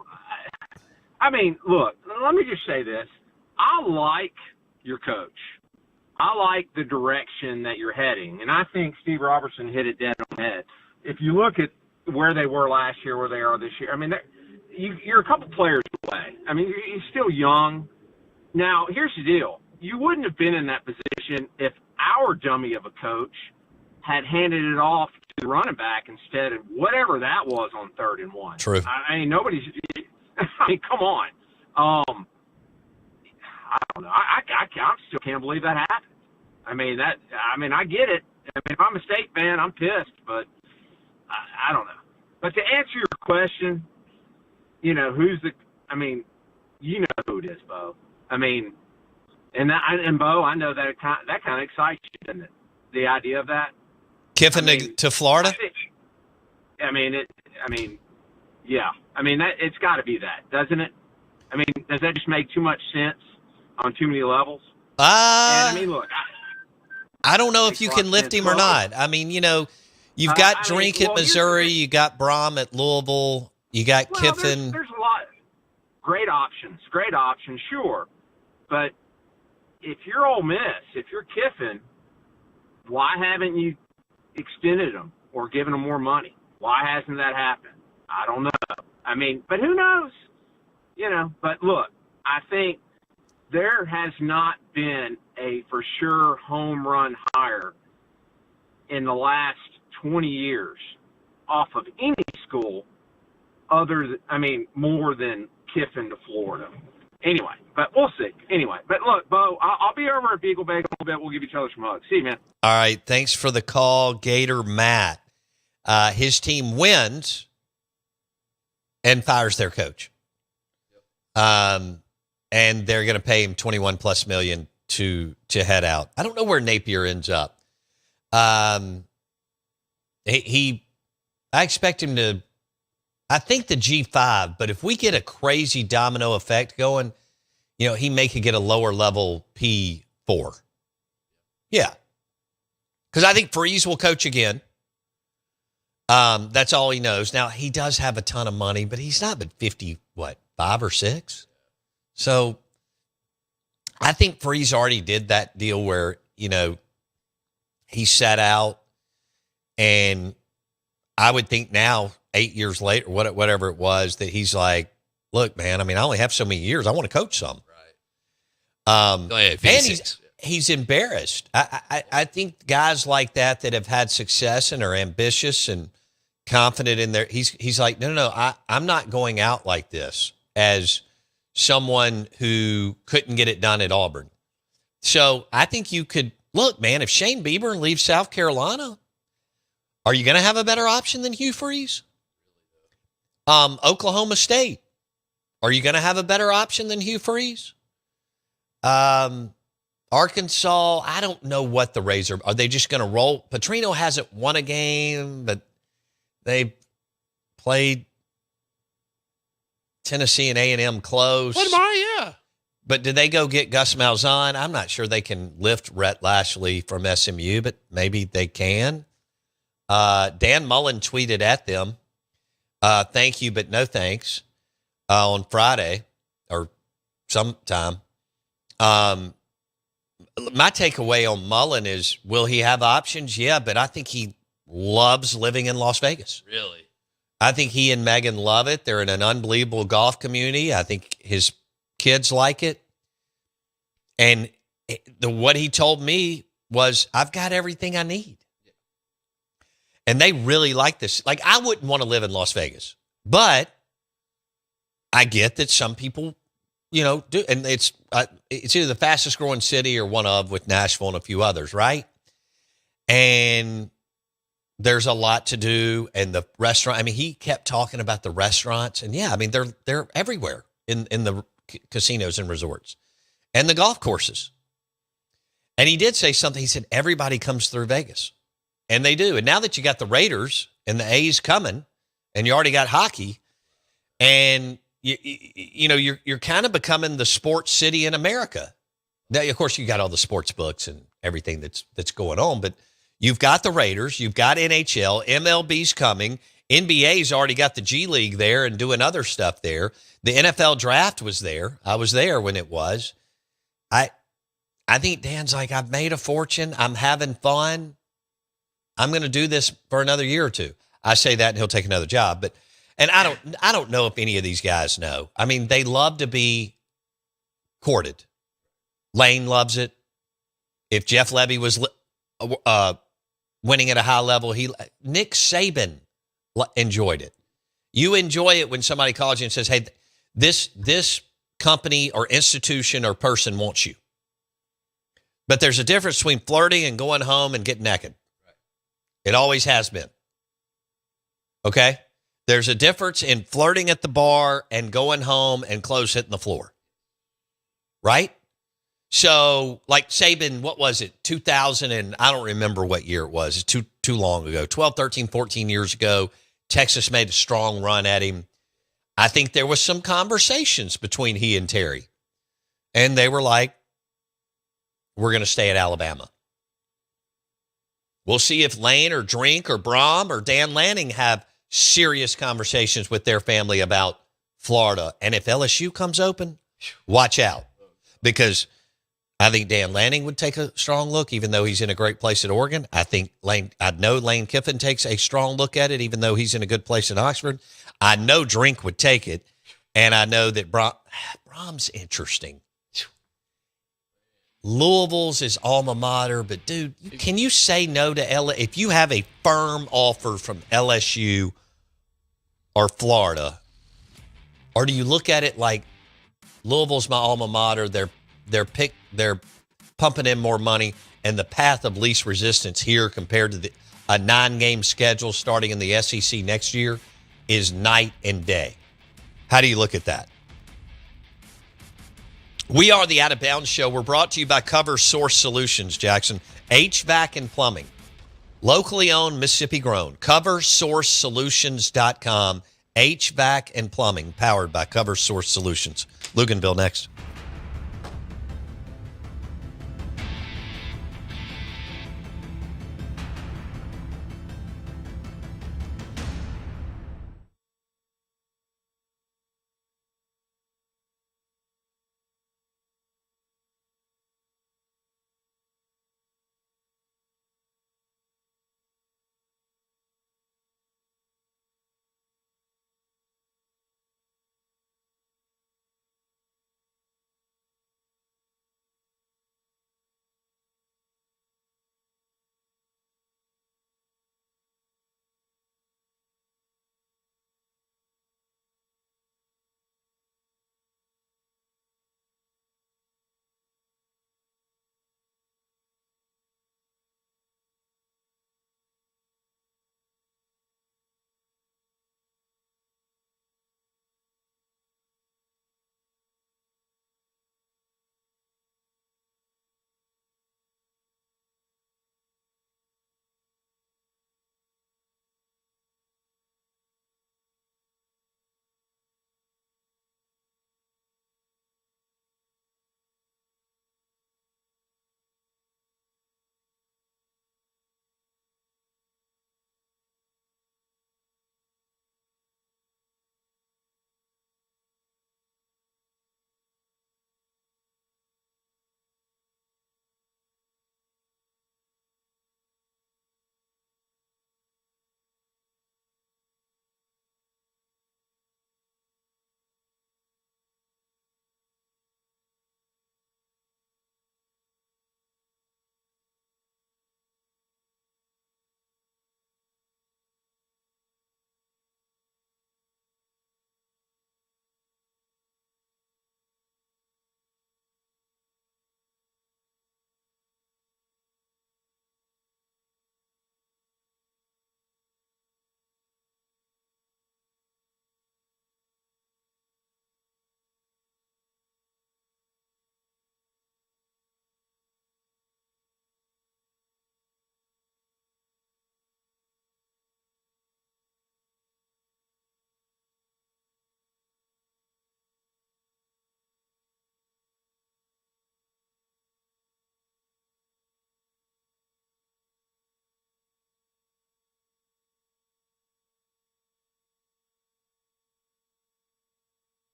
S7: I mean, look, let me just say this. I like your coach. I like the direction that you're heading. And I think Steve Robertson hit it dead on the head. If you look at where they were last year, where they are this year, I mean, you're a couple players away. I mean, you're still young. Now, here's the deal. You wouldn't have been in that position if our dummy of a coach had handed it off to the running back instead of whatever that was on 3rd and 1.
S1: True.
S7: I mean, nobody's – I mean, come on. I don't know. I still can't believe that happened. I mean, I get it. I mean, if I'm a State fan, I'm pissed, but I don't know. But to answer your question, who's the – I mean, you know who it is, Bo. I mean, and Bo, I know that kind of excites you, doesn't it? The idea of that.
S1: Kiffin to Florida?
S7: Yeah. I mean, it's got to be that, doesn't it? I mean, does that just make too much sense on too many levels? And I mean, look.
S1: I don't know if you can lift him or not. I mean, you've got Drink at Missouri, you got Brom at Louisville, you got Kiffin.
S7: There's a lot. Great options, sure. But if you're Ole Miss, if you're Kiffin, why haven't you extended them or given them more money? Why hasn't that happened? I don't know. I mean, but who knows? But look, I think there has not been a for sure home run hire in the last 20 years off of any school more than Kiffin to Florida. Anyway, but we'll see. Anyway, but look, Bo, I'll be over at Beagle Bagel a little bit. We'll give each other some hugs. See you, man.
S1: All right. Thanks for the call, Gator Matt. His team wins and fires their coach. And they're going to pay him $21+ million to head out. I don't know where Napier ends up. I expect him to, I think the G5, but if we get a crazy domino effect going, he may could get a lower level P4. Yeah. Because I think Freeze will coach again. That's all he knows. Now, he does have a ton of money, but he's not been 5 or 6? So I think Freeze already did that deal where, he sat out, and I would think now, 8 years later, whatever it was, that he's like, look, man, I mean, I only have so many years. I want to coach some.
S3: Oh, yeah,
S1: And he's embarrassed. I think guys like that have had success and are ambitious and confident in their, he's like, no, I'm not going out like this as someone who couldn't get it done at Auburn. So I think you could, look, man, if Shane Bieber leaves South Carolina, are you going to have a better option than Hugh Freeze? Oklahoma State, are you going to have a better option than Hugh Freeze? Arkansas, I don't know what the Rays are they just going to roll? Petrino hasn't won a game, but they played Tennessee and A&M close.
S3: Yeah.
S1: But did they go get Gus Malzahn? I'm not sure they can lift Rhett Lashley from SMU, but maybe they can. Dan Mullen tweeted at them, thank you, but no thanks, on Friday or sometime. My takeaway on Mullen is, will he have options? Yeah, but I think he loves living in Las Vegas.
S3: Really?
S1: I think he and Megan love it. They're in an unbelievable golf community. I think his kids like it. And what he told me was, I've got everything I need. And they really like this. Like, I wouldn't want to live in Las Vegas, but I get that some people, do. And it's either the fastest growing city or one of, with Nashville and a few others, right? And there's a lot to do. And the restaurant, I mean, he kept talking about the restaurants. And yeah, I mean, they're everywhere in the casinos and resorts and the golf courses. And he did say something. He said, everybody comes through Vegas. And they do. And now that you got the Raiders and the A's coming, and you already got hockey, and you're kind of becoming the sports city in America. Now, of course, you got all the sports books and everything that's going on, but you've got the Raiders, you've got NHL, MLB's coming, NBA's already got the G League there and doing other stuff there. The NFL draft was there. I was there when it was. I think Dan's like, I've made a fortune. I'm having fun. I'm going to do this for another year or two. I say that and he'll take another job, and I don't know if any of these guys know. I mean, they love to be courted. Lane loves it. If Jeff Levy was winning at a high level, Nick Saban enjoyed it. You enjoy it when somebody calls you and says, hey, this company or institution or person wants you. But there's a difference between flirting and going home and getting naked. It always has been. Okay? There's a difference in flirting at the bar and going home and clothes hitting the floor. Right? So, like Saban, what was it? 2000 and I don't remember what year it was. It's too long ago. 12, 13, 14 years ago, Texas made a strong run at him. I think there was some conversations between he and Terry. And they were like, we're going to stay at Alabama. We'll see if Lane or Drink or Brom or Dan Lanning have serious conversations with their family about Florida. And if LSU comes open, watch out. Because I think Dan Lanning would take a strong look, even though he's in a great place at Oregon. I know Lane Kiffin takes a strong look at it, even though he's in a good place in Oxford. I know Drink would take it. And I know that Brom's interesting. Louisville's his alma mater, but dude, can you say no to LSU? If you have a firm offer from LSU or Florida, or do you look at it like Louisville's my alma mater? They're pumping in more money, and the path of least resistance here compared to a 9-game schedule starting in the SEC next year is night and day. How do you look at that? We are the Out of Bounds Show. We're brought to you by Cover Source Solutions, Jackson. HVAC and plumbing. Locally owned, Mississippi grown. CoverSourceSolutions.com. HVAC and plumbing powered by Cover Source Solutions. Luganville next.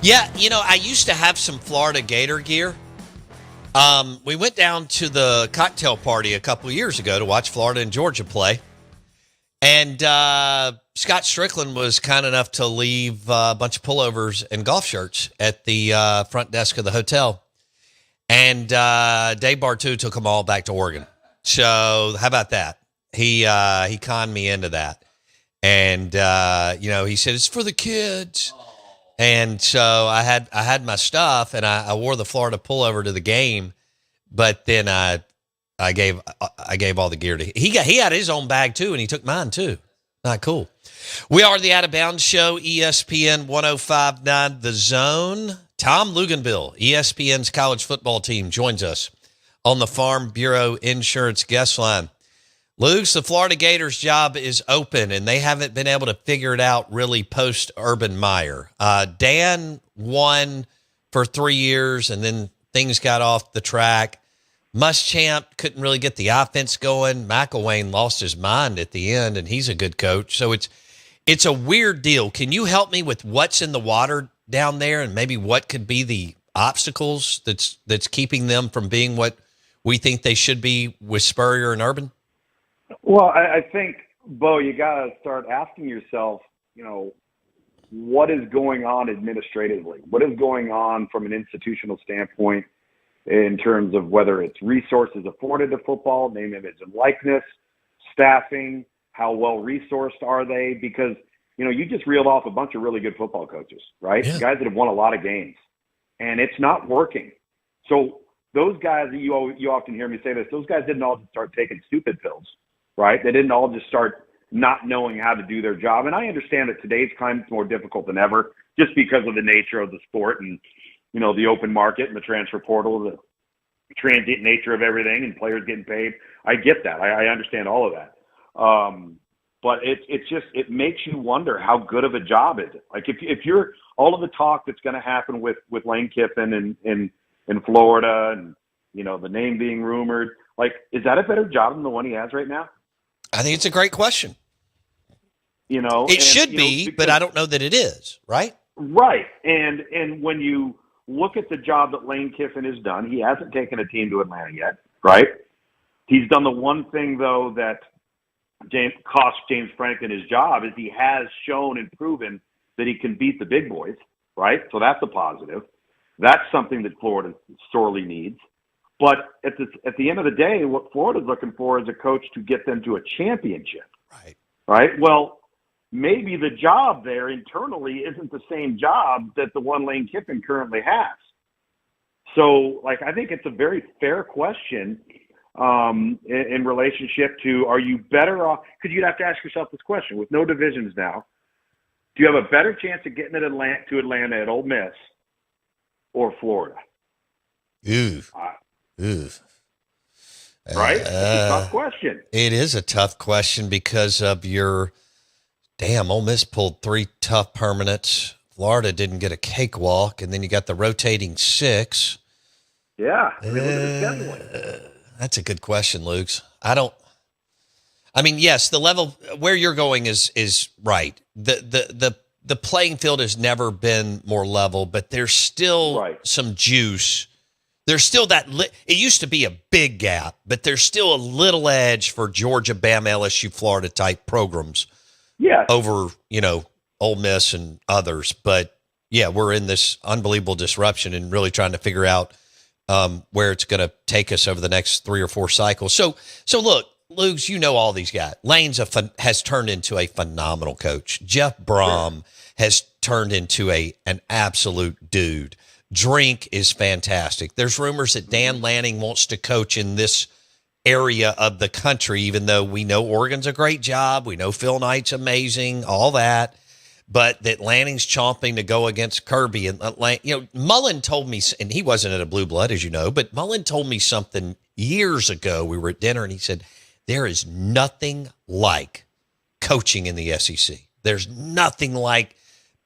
S1: Yeah, I used to have some Florida Gator gear. We went down to the cocktail party a couple of years ago to watch Florida and Georgia play. And Scott Strickland was kind enough to leave a bunch of pullovers and golf shirts at the front desk of the hotel. And Dave Bartu took them all back to Oregon. So how about that? He conned me into that. And, he said, it's for the kids. And so I had my stuff, and I wore the Florida pullover to the game, but then I gave all the gear to he had his own bag too, and he took mine too. Not cool. We are the Out of Bounds Show, ESPN 105.9 The Zone. Tom Luganville, ESPN's college football team, joins us on the Farm Bureau Insurance guest line. Luke's, the Florida Gators job is open, and they haven't been able to figure it out really post-Urban Meyer. Dan won for 3 years, and then things got off the track. Muschamp couldn't really get the offense going. McElwain lost his mind at the end, and he's a good coach. So it's a weird deal. Can you help me with what's in the water down there and maybe what could be the obstacles that's keeping them from being what we think they should be with Spurrier and Urban?
S8: Well, I think, Bo, you got to start asking yourself, what is going on administratively? What is going on from an institutional standpoint in terms of whether it's resources afforded to football, name, image, and likeness, staffing, how well resourced are they? Because, you just reeled off a bunch of really good football coaches, right? Yeah. Guys that have won a lot of games, and it's not working. So those guys, you often hear me say this, those guys didn't all just start taking stupid pills. Right? They didn't all just start not knowing how to do their job. And I understand that today's climate's more difficult than ever just because of the nature of the sport and, the open market and the transfer portal, the transient nature of everything and players getting paid. I get that. I understand all of that. But it makes you wonder how good of a job is it? Like if you're all of the talk that's going to happen with Lane Kiffin in Florida and, the name being rumored, like, is that a better job than the one he has right now?
S1: I think it's a great question. It should be, because, but I don't know that it is, right?
S8: Right. And when you look at the job that Lane Kiffin has done, he hasn't taken a team to Atlanta yet, right? He's done the one thing, though, that cost James Franklin his job is he has shown and proven that he can beat the big boys, right? So that's a positive. That's something that Florida sorely needs. But at the end of the day, what Florida's looking for is a coach to get them to a championship.
S1: Right.
S8: Right? Well, maybe the job there internally isn't the same job that the one Lane Kiffin currently has. So, I think it's a very fair question in relationship to, are you better off? Because you'd have to ask yourself this question. With no divisions now, do you have a better chance of getting to Atlanta at Ole Miss or Florida?
S1: Ooh.
S8: Right? It's a tough question.
S1: It is a tough question because of your Ole Miss pulled 3 tough permanents. Florida didn't get a cakewalk, and then you got the rotating 6.
S8: Yeah. Look at the scheduling.
S1: That's a good question, Luke's. Yes, the level where you're going is right. The playing field has never been more level, but there's still some juice. There's still it used to be a big gap, but there's still a little edge for Georgia, Bama, LSU, Florida type programs.
S8: Yeah.
S1: Over, Ole Miss and others. But yeah, we're in this unbelievable disruption and really trying to figure out where it's going to take us over the next 3 or 4 cycles. So look, Luke's, all these guys. Lane's has turned into a phenomenal coach. Jeff Brom has turned into an absolute dude. Drink is fantastic. There's rumors that Dan Lanning wants to coach in this area of the country, even though we know Oregon's a great job. We know Phil Knight's amazing, all that. But that Lanning's chomping to go against Kirby. And, Mullen told me, and he wasn't at a blue blood, as you know, but Mullen told me something years ago. We were at dinner, and he said, there is nothing like coaching in the SEC. There's nothing like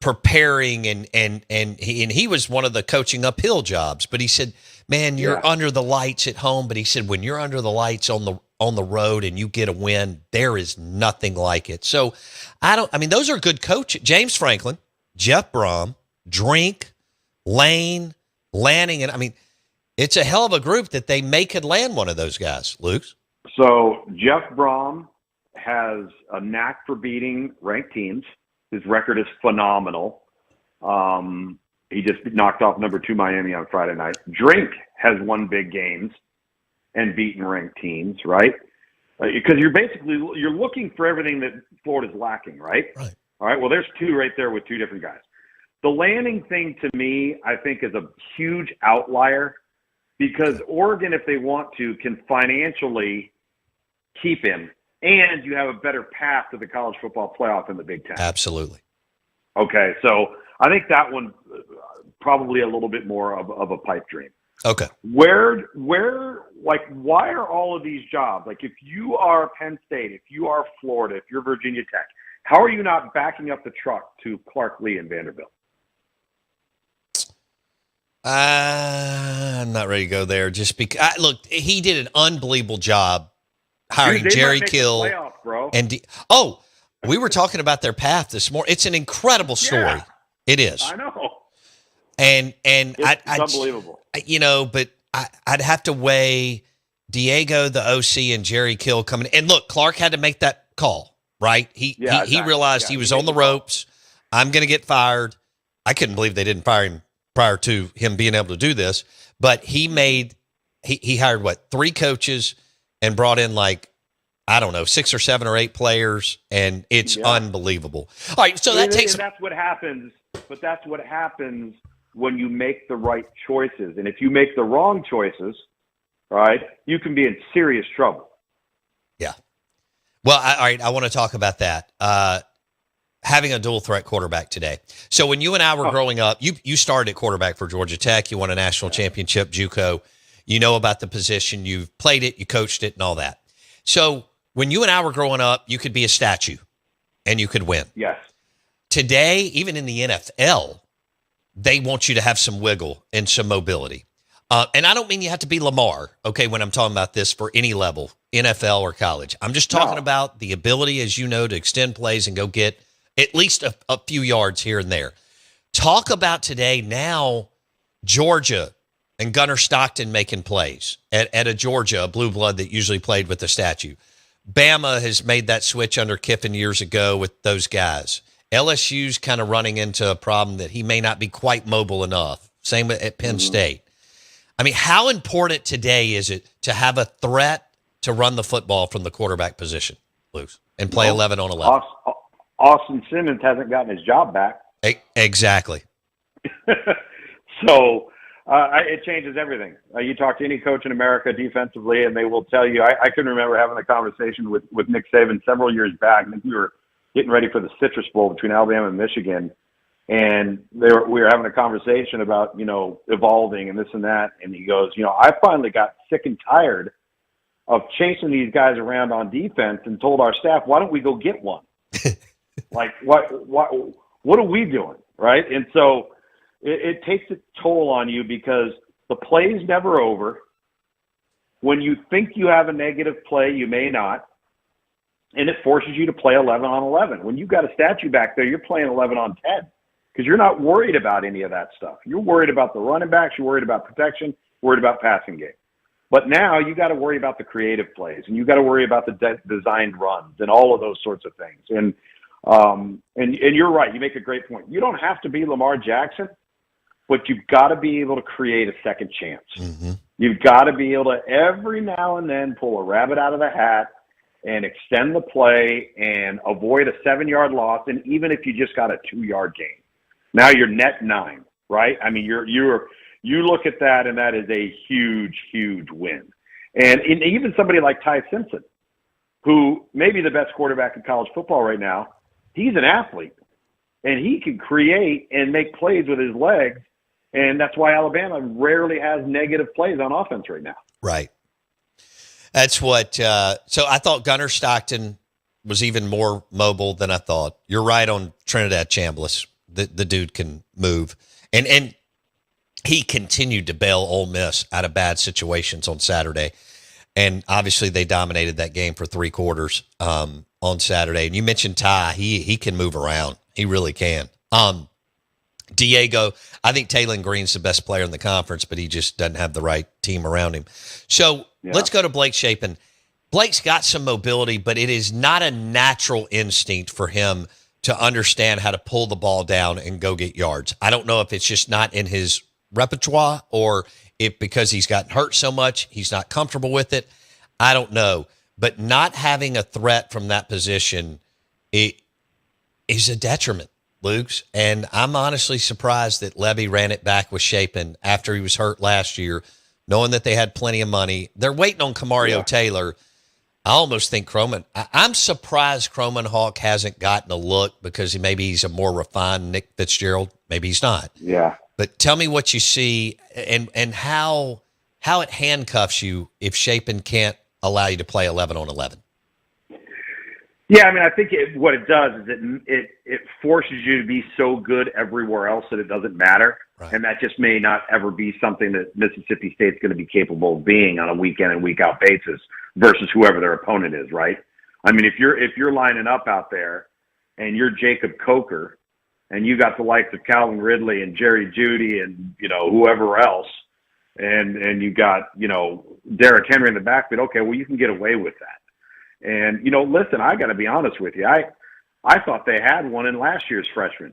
S1: preparing and he was one of the coaching uphill jobs, but he said, man, you're under the lights at home. But he said, when you're under the lights on the road and you get a win, there is nothing like it. So those are good coaches. James Franklin, Jeff Brom, Drink, Lane, Lanning, and I mean, it's a hell of a group that they could land one of those guys, Luke.
S8: So Jeff Brom has a knack for beating ranked teams. His record is phenomenal. He just knocked off number 2 Miami on Friday night. Drink has won big games and beaten ranked teams, right? Because you're looking for everything that Florida's lacking, right?
S1: Right.
S8: All right. Well, there's 2 right there with 2 different guys. The Lanning thing to me, I think, is a huge outlier because Oregon, if they want to, can financially keep him, and you have a better path to the college football playoff in the Big Ten.
S1: Absolutely.
S8: Okay, so I think that one probably a little bit more of a pipe dream.
S1: Okay.
S8: Where, why are all of these jobs, like if you are Penn State, if you are Florida, if you're Virginia Tech, how are you not backing up the truck to Clark Lee and Vanderbilt?
S1: I'm not ready to go there just because, look, he did an unbelievable job hiring Jerry Kill.
S8: Playoff, bro.
S1: We were talking about their path this morning. It's an incredible story.
S8: Yeah,
S1: it is.
S8: I know.
S1: And
S8: it's unbelievable.
S1: But I'd have to weigh Diego, the OC, and Jerry Kill coming. And look, Clark had to make that call, right? He realized he was on the ropes. I'm going to get fired. I couldn't believe they didn't fire him prior to him being able to do this. But he hired 3 coaches and brought in 6 or 7 or 8 players, and it's unbelievable. All right, so that's what happens.
S8: But that's what happens when you make the right choices. And if you make the wrong choices, right, you can be in serious trouble.
S1: Yeah. Well, all right, I want to talk about that. Having a dual threat quarterback today. So when you and I were growing up, you started at quarterback for Georgia Tech. You won a national championship, JUCO. You know about the position. You've played it, you coached it, and all that. So when you and I were growing up, you could be a statue, and you could win.
S8: Yes.
S1: Today, even in the NFL, they want you to have some wiggle and some mobility. And I don't mean you have to be Lamar, okay, when I'm talking about this for any level, NFL or college. I'm just talking about the ability, as you know, to extend plays and go get at least a few yards here and there. Talk about today now, Georgia and Gunnar Stockton making plays at a Georgia, a blue blood that usually played with the statue. Bama has made that switch under Kiffin years ago with those guys. LSU's kind of running into a problem that he may not be quite mobile enough. Same at Penn State. I mean, how important today is it to have a threat to run the football from the quarterback position, Luce, and play 11 on 11?
S8: Austin Simmons hasn't gotten his job back.
S1: Exactly.
S8: So it changes everything. You talk to any coach in America defensively, and they will tell you. I can remember having a conversation with Nick Saban several years back. I think we were getting ready for the Citrus Bowl between Alabama and Michigan, and we were having a conversation about evolving and this and that. And he goes, I finally got sick and tired of chasing these guys around on defense, and told our staff, why don't we go get one? Like what are we doing, right? And so it takes a toll on you because the play's never over. When you think you have a negative play, you may not. And it forces you to play 11 on 11. When you've got a statue back there, you're playing 11 on 10 because you're not worried about any of that stuff. You're worried about the running backs. You're worried about protection, worried about passing game. But now you got to worry about the creative plays, and you got to worry about the designed runs and all of those sorts of things. And you're right. You make a great point. You don't have to be Lamar Jackson, but you've got to be able to create a second chance. Mm-hmm. You've got to be able to every now and then pull a rabbit out of the hat and extend the play and avoid a 7-yard loss. And even if you just got a 2-yard gain, now you're net 9, right? I mean, you look at that, and that is a huge, huge win. And even somebody like Ty Simpson, who may be the best quarterback in college football right now, he's an athlete, and he can create and make plays with his legs. And that's why Alabama rarely has negative plays on offense right now.
S1: Right. That's what so I thought Gunnar Stockton was even more mobile than I thought. You're right on Trinidad Chambliss. The dude can move. And he continued to bail Ole Miss out of bad situations on Saturday. And obviously they dominated that game for 3 quarters on Saturday. And you mentioned Ty. He can move around. He really can. Diego, I think Taylon Green's the best player in the conference, but he just doesn't have the right team around him. So let's go to Blake Shapen. Blake's got some mobility, but it is not a natural instinct for him to understand how to pull the ball down and go get yards. I don't know if it's just not in his repertoire or if because he's gotten hurt so much, he's not comfortable with it. I don't know. But not having a threat from that position it is a detriment, Luke's. And I'm honestly surprised that Levy ran it back with Shapen after he was hurt last year, knowing that they had plenty of money. They're waiting on Kamario Taylor. I almost think I'm surprised Croman-Hawk hasn't gotten a look because maybe he's a more refined Nick Fitzgerald. Maybe he's not.
S8: Yeah.
S1: But tell me what you see and how it handcuffs you if Shapen can't allow you to play 11 on 11.
S8: Yeah, I mean, I think what it does is it forces you to be so good everywhere else that it doesn't matter. Right. And that just may not ever be something that Mississippi State's going to be capable of being on a week in and week out basis versus whoever their opponent is, right? I mean, if you're lining up out there and you're Jacob Coker and you got the likes of Calvin Ridley and Jerry Jeudy and, whoever else, and you got, Derrick Henry in the backfield, okay, well, you can get away with that. And, listen, I got to be honest with you. I thought they had one in last year's freshman.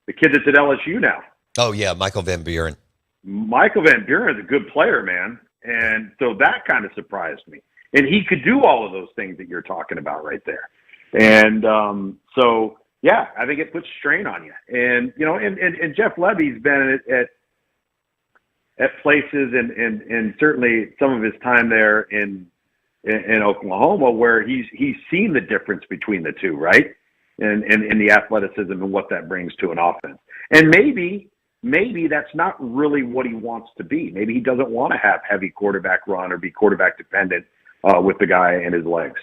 S8: The kid that's at LSU now.
S1: Oh, yeah, Michael Van Buren.
S8: Michael Van Buren is a good player, man. And so that kind of surprised me. And he could do all of those things that you're talking about right there. And so, yeah, I think it puts strain on you. And, and Jeff Levy's been at places and certainly some of his time there in Oklahoma where he's seen the difference between the two, right? And the athleticism and what that brings to an offense. And maybe that's not really what he wants to be. Maybe he doesn't want to have heavy quarterback run or be quarterback dependent with the guy and his legs.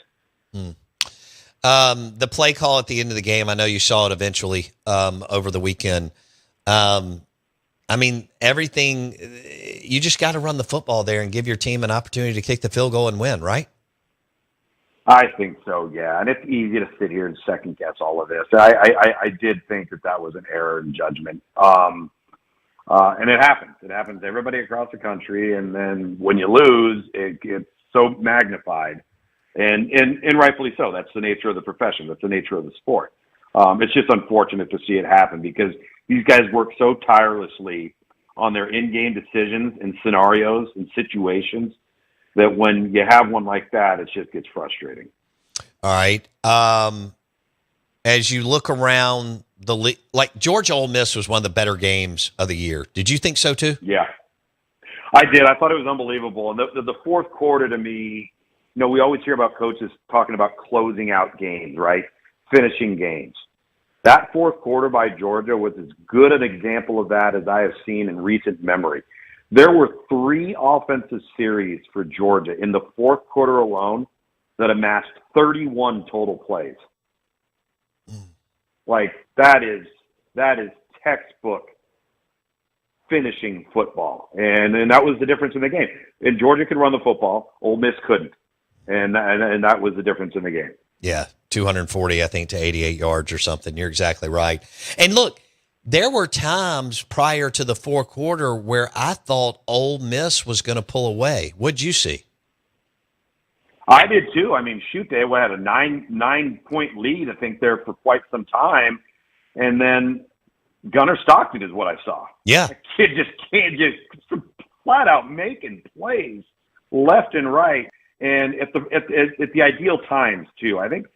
S1: The play call at the end of the game, I know you saw it eventually over the weekend. I mean, everything, you just got to run the football there and give your team an opportunity to kick the field goal and win, right?
S8: I think so, yeah. And it's easy to sit here and second guess all of this. I did think that was an error in judgment. And it happens. It happens to everybody across the country. And then when you lose, it gets so magnified. And rightfully so. That's the nature of the profession. That's the nature of the sport. It's just unfortunate to see it happen because these guys work so tirelessly on their in-game decisions and scenarios and situations that when you have one like that, it just gets frustrating.
S1: All right. As you look around the league, like Georgia Ole Miss was one of the better games of the year. Did you think so too?
S8: Yeah, I did. I thought it was unbelievable. And the fourth quarter to me, we always hear about coaches talking about closing out games, right? Finishing games. That fourth quarter by Georgia was as good an example of that as I have seen in recent memory. There were 3 offensive series for Georgia in the fourth quarter alone that amassed 31 total plays. Like that is textbook finishing football. And that was the difference in the game. And Georgia could run the football, Ole Miss couldn't. And that was the difference in the game.
S1: Yeah, 240, I think, to 88 yards or something. You're exactly right. And look, there were times prior to the fourth quarter where I thought Ole Miss was going to pull away. What'd you see?
S8: I did too. I mean, shoot, they had a 9-point lead, I think, there for quite some time. And then Gunnar Stockton is what I saw.
S1: Yeah.
S8: The kid just flat out making plays left and right. And at the ideal times too. I think,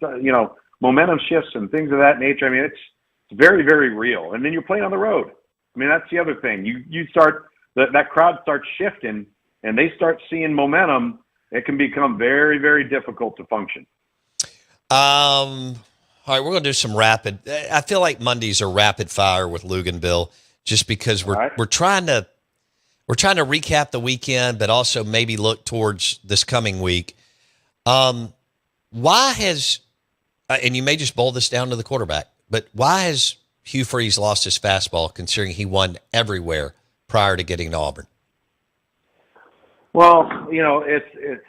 S8: momentum shifts and things of that nature. I mean, it's very, very real. And then you're playing on the road. I mean, that's the other thing. You start, that crowd starts shifting and they start seeing momentum. It can become very, very difficult to function.
S1: All right, we're going to do some rapid. I feel like Mondays are rapid fire with Luganville just because we're trying to recap the weekend, but also maybe look towards this coming week. Why has, and you may just boil this down to the quarterback, but why has Hugh Freeze lost his fastball considering he won everywhere prior to getting to Auburn?
S8: Well, it's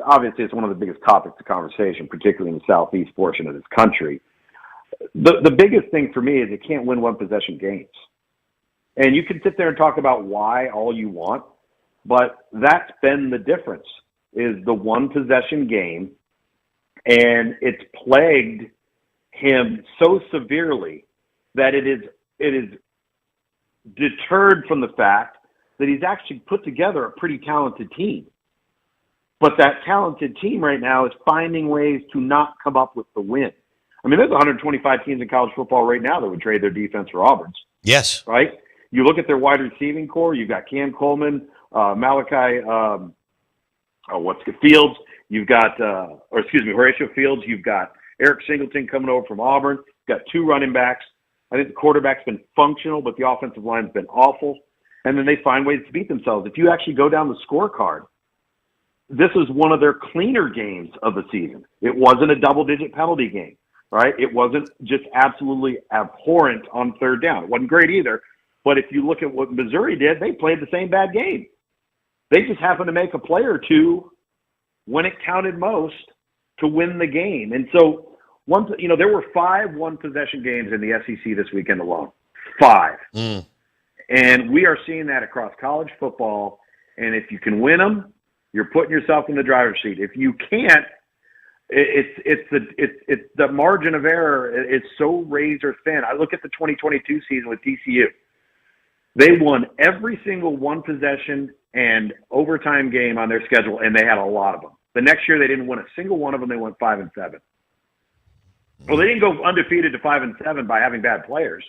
S8: obviously it's one of the biggest topics of conversation, particularly in the southeast portion of this country. The biggest thing for me is you can't win one possession games. And you can sit there and talk about why all you want, but that's been the difference, is the one possession game, and it's plagued him so severely that it is deterred from the fact that he's actually put together a pretty talented team. But that talented team right now is finding ways to not come up with the win. I mean, there's 125 teams in college football right now that would trade their defense for Auburn's.
S1: Yes.
S8: Right? You look at their wide receiving core, you've got Cam Coleman, Fields, you've got, Horatio Fields, you've got Eric Singleton coming over from Auburn, you've got 2 running backs. I think the quarterback's been functional, but the offensive line's been awful. And then they find ways to beat themselves. If you actually go down the scorecard, this is one of their cleaner games of the season. It wasn't a double-digit penalty game, right? It wasn't just absolutely abhorrent on third down. It wasn't great either. But if you look at what Missouri did, they played the same bad game. They just happened to make a play or two when it counted most to win the game. And so, there were 5 one-possession games in the SEC this weekend alone. 5. And we are seeing that across college football. And if you can win them, you're putting yourself in the driver's seat. If you can't, it's the margin of error. It's so razor thin. I look at the 2022 season with TCU. They won every single one possession and overtime game on their schedule, and they had a lot of them. The next year, they didn't win a single one of them. They went 5-7. Well, they didn't go undefeated to 5-7 by having bad players,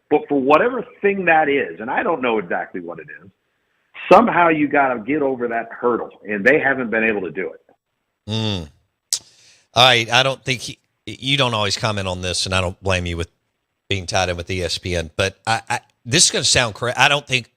S8: but for whatever thing that is, and I don't know exactly what it is, somehow you got to get over that hurdle, and they haven't been able to do it.
S1: All right, I don't think you don't always comment on this, and I don't blame you with being tied in with ESPN, but this is going to sound correct. I don't think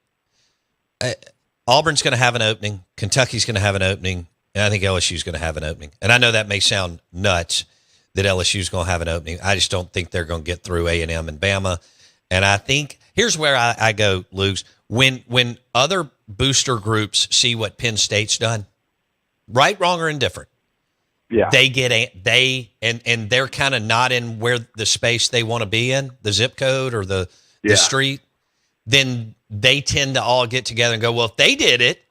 S1: Auburn's going to have an opening, Kentucky's going to have an opening, and I think LSU's going to have an opening. And I know that may sound nuts that LSU's going to have an opening. I just don't think they're going to get through A&M and Bama. And I think here's where I go, Luke. When other booster groups see what Penn State's done, right, wrong, or indifferent, and they're kind of not in where the space they want to be in, the zip code or the street, then they tend to all get together and go, well, if they did it,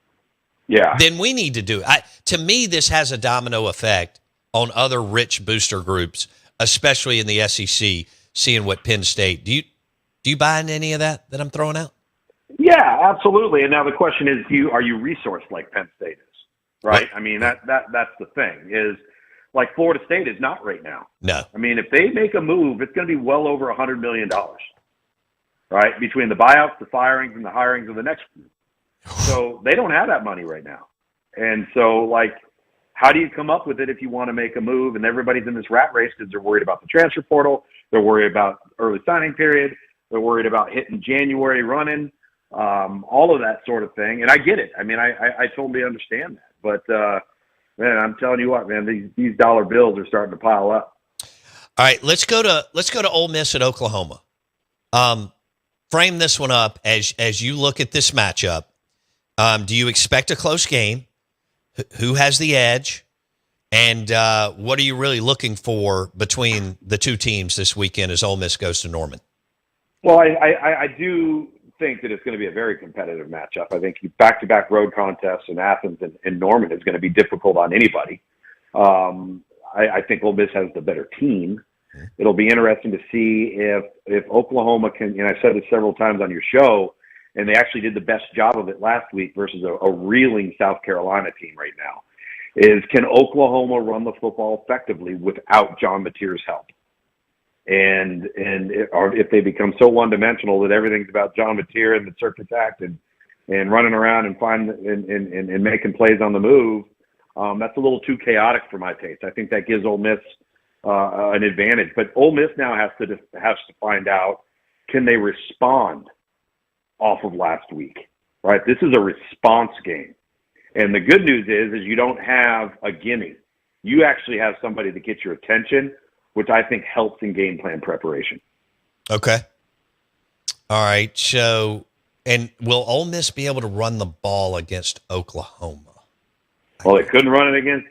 S1: then we need to do it. To me, this has a domino effect on other rich booster groups, especially in the SEC, seeing what Penn State. Do you buy into any of that I'm throwing out?
S8: Yeah, absolutely. And now the question is, are you resourced like Penn State is? Right? I mean, that's the thing, is like Florida State is not right now.
S1: No.
S8: I mean, if they make a move, it's going to be well over $100 million, right? Between the buyouts, the firings, and the hirings of the next group. So they don't have that money right now. And so, like, how do you come up with it if you want to make a move? And everybody's in this rat race because they're worried about the transfer portal. They're worried about early signing period. They're worried about hitting January running, all of that sort of thing. And I get it. I mean, I totally understand that. But, man, I'm telling you what, man, these dollar bills are starting to pile up.
S1: All right, let's go to Ole Miss at Oklahoma. Frame this one up as you look at this matchup. Do you expect a close game? Who has the edge? And what are you really looking for between the two teams this weekend as Ole Miss goes to Norman?
S8: Well, I do think that it's going to be a very competitive matchup. I think back-to-back road contests in Athens and Norman is going to be difficult on anybody. I think Ole Miss has the better team. It'll be interesting to see if Oklahoma can, and I've said this several times on your show, and they actually did the best job of it last week versus a reeling South Carolina team right now, is can Oklahoma run the football effectively without John Mateer's help? And if they become so one-dimensional that everything's about John Mateer and the circus act and running around and making plays on the move, that's a little too chaotic for my taste. I think that gives Ole Miss an advantage. But Ole Miss now has to find out, can they respond off of last week, right? This is a response game. And the good news is you don't have a gimme. You actually have somebody that gets your attention, which I think helps in game plan preparation.
S1: Okay. All right. So, and will Ole Miss be able to run the ball against Oklahoma?
S8: Well, they couldn't run it against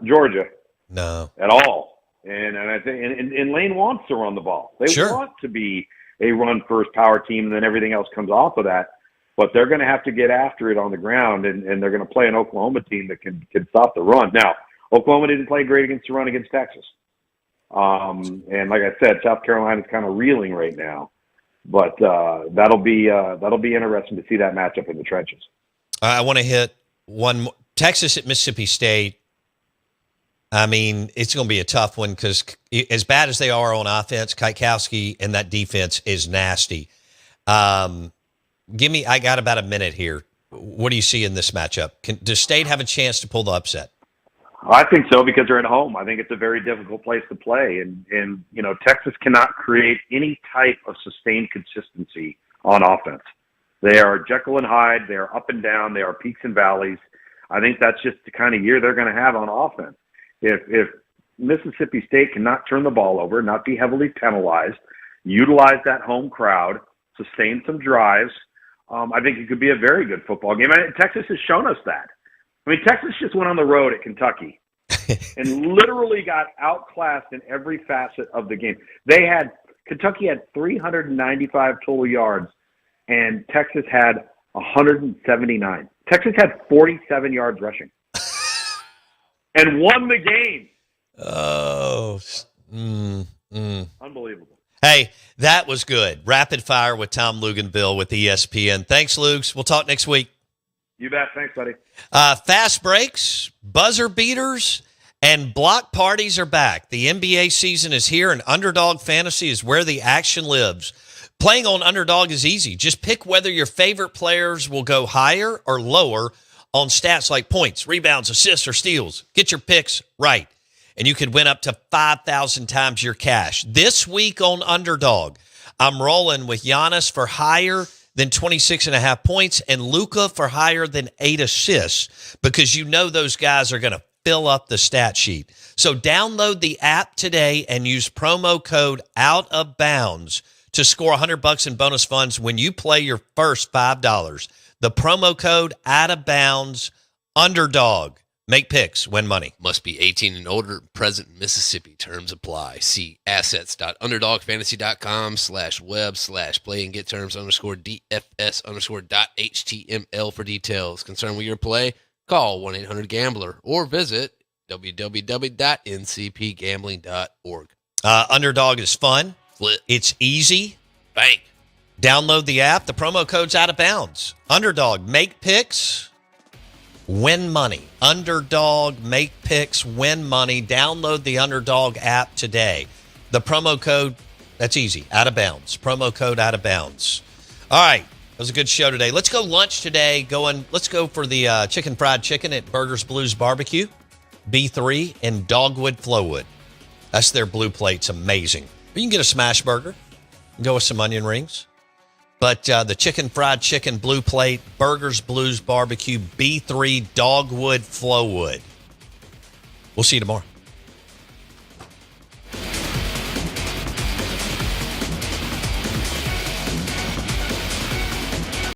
S8: Georgia.
S1: No.
S8: At all. And I think and Lane wants to run the ball. They
S1: sure.
S8: want to be a run-first power team, and then everything else comes off of that. But they're going to have to get after it on the ground, and they're going to play an Oklahoma team that can stop the run. Now, Oklahoma didn't play great against the run against Texas. And like I said, South Carolina's kind of reeling right now. But that'll be interesting to see that matchup in the trenches.
S1: I want to hit one more. Texas at Mississippi State. I mean, it's going to be a tough one because as bad as they are on offense, Kwiatkowski and that defense is nasty. I got about a minute here. What do you see in this matchup? Does State have a chance to pull the upset?
S8: I think so because they're at home. I think it's a very difficult place to play. And Texas cannot create any type of sustained consistency on offense. They are Jekyll and Hyde. They are up and down. They are peaks and valleys. I think that's just the kind of year they're going to have on offense. If Mississippi State cannot turn the ball over, not be heavily penalized, utilize that home crowd, sustain some drives, I think it could be a very good football game. Texas has shown us that. I mean, Texas just went on the road at Kentucky and literally got outclassed in every facet of the game. Kentucky had 395 total yards, and Texas had 179. Texas had 47 yards rushing and won the game.
S1: Oh,
S8: Unbelievable.
S1: Hey, that was good. Rapid Fire with Tom Luganville with ESPN. Thanks, Lugs. We'll talk next week.
S8: You bet. Thanks, buddy.
S1: Fast breaks, buzzer beaters, and block parties are back. The NBA season is here, and Underdog Fantasy is where the action lives. Playing on Underdog is easy. Just pick whether your favorite players will go higher or lower on stats like points, rebounds, assists, or steals. Get your picks right, and you could win up to 5,000 times your cash. This week on Underdog, I'm rolling with Giannis for higher than 26.5 points and Luka for higher than 8 assists because you know those guys are going to fill up the stat sheet. So download the app today and use promo code OUTOFBOUNDS to score $100 in bonus funds when you play your first $5. The promo code OUTOFBOUNDS, Underdog. Make picks, win money.
S3: Must be 18 and older, present in Mississippi. Terms apply. See assets.underdogfantasy.com/web/play and get terms _DFS_.html for details. Concerned with your play? Call 1-800-GAMBLER or visit www.ncpgambling.org.
S1: Underdog is fun.
S3: Flip.
S1: It's easy.
S3: Bank.
S1: Download the app. The promo code's Out of Bounds. Underdog, make picks, win money. Underdog, make picks, win money. Download the Underdog app today. The promo code, that's easy, Out of Bounds. Promo code Out of Bounds. All right, that was a good show today. Let's go lunch today. Let's go for the chicken fried chicken at Burgers Blues Barbecue, B3 in Dogwood, Flowwood. That's their blue plate's amazing. You can get a smash burger and go with some onion rings. But the chicken fried chicken blue plate, Burgers Blues Barbecue, B3 Dogwood, Flowwood. We'll see you tomorrow.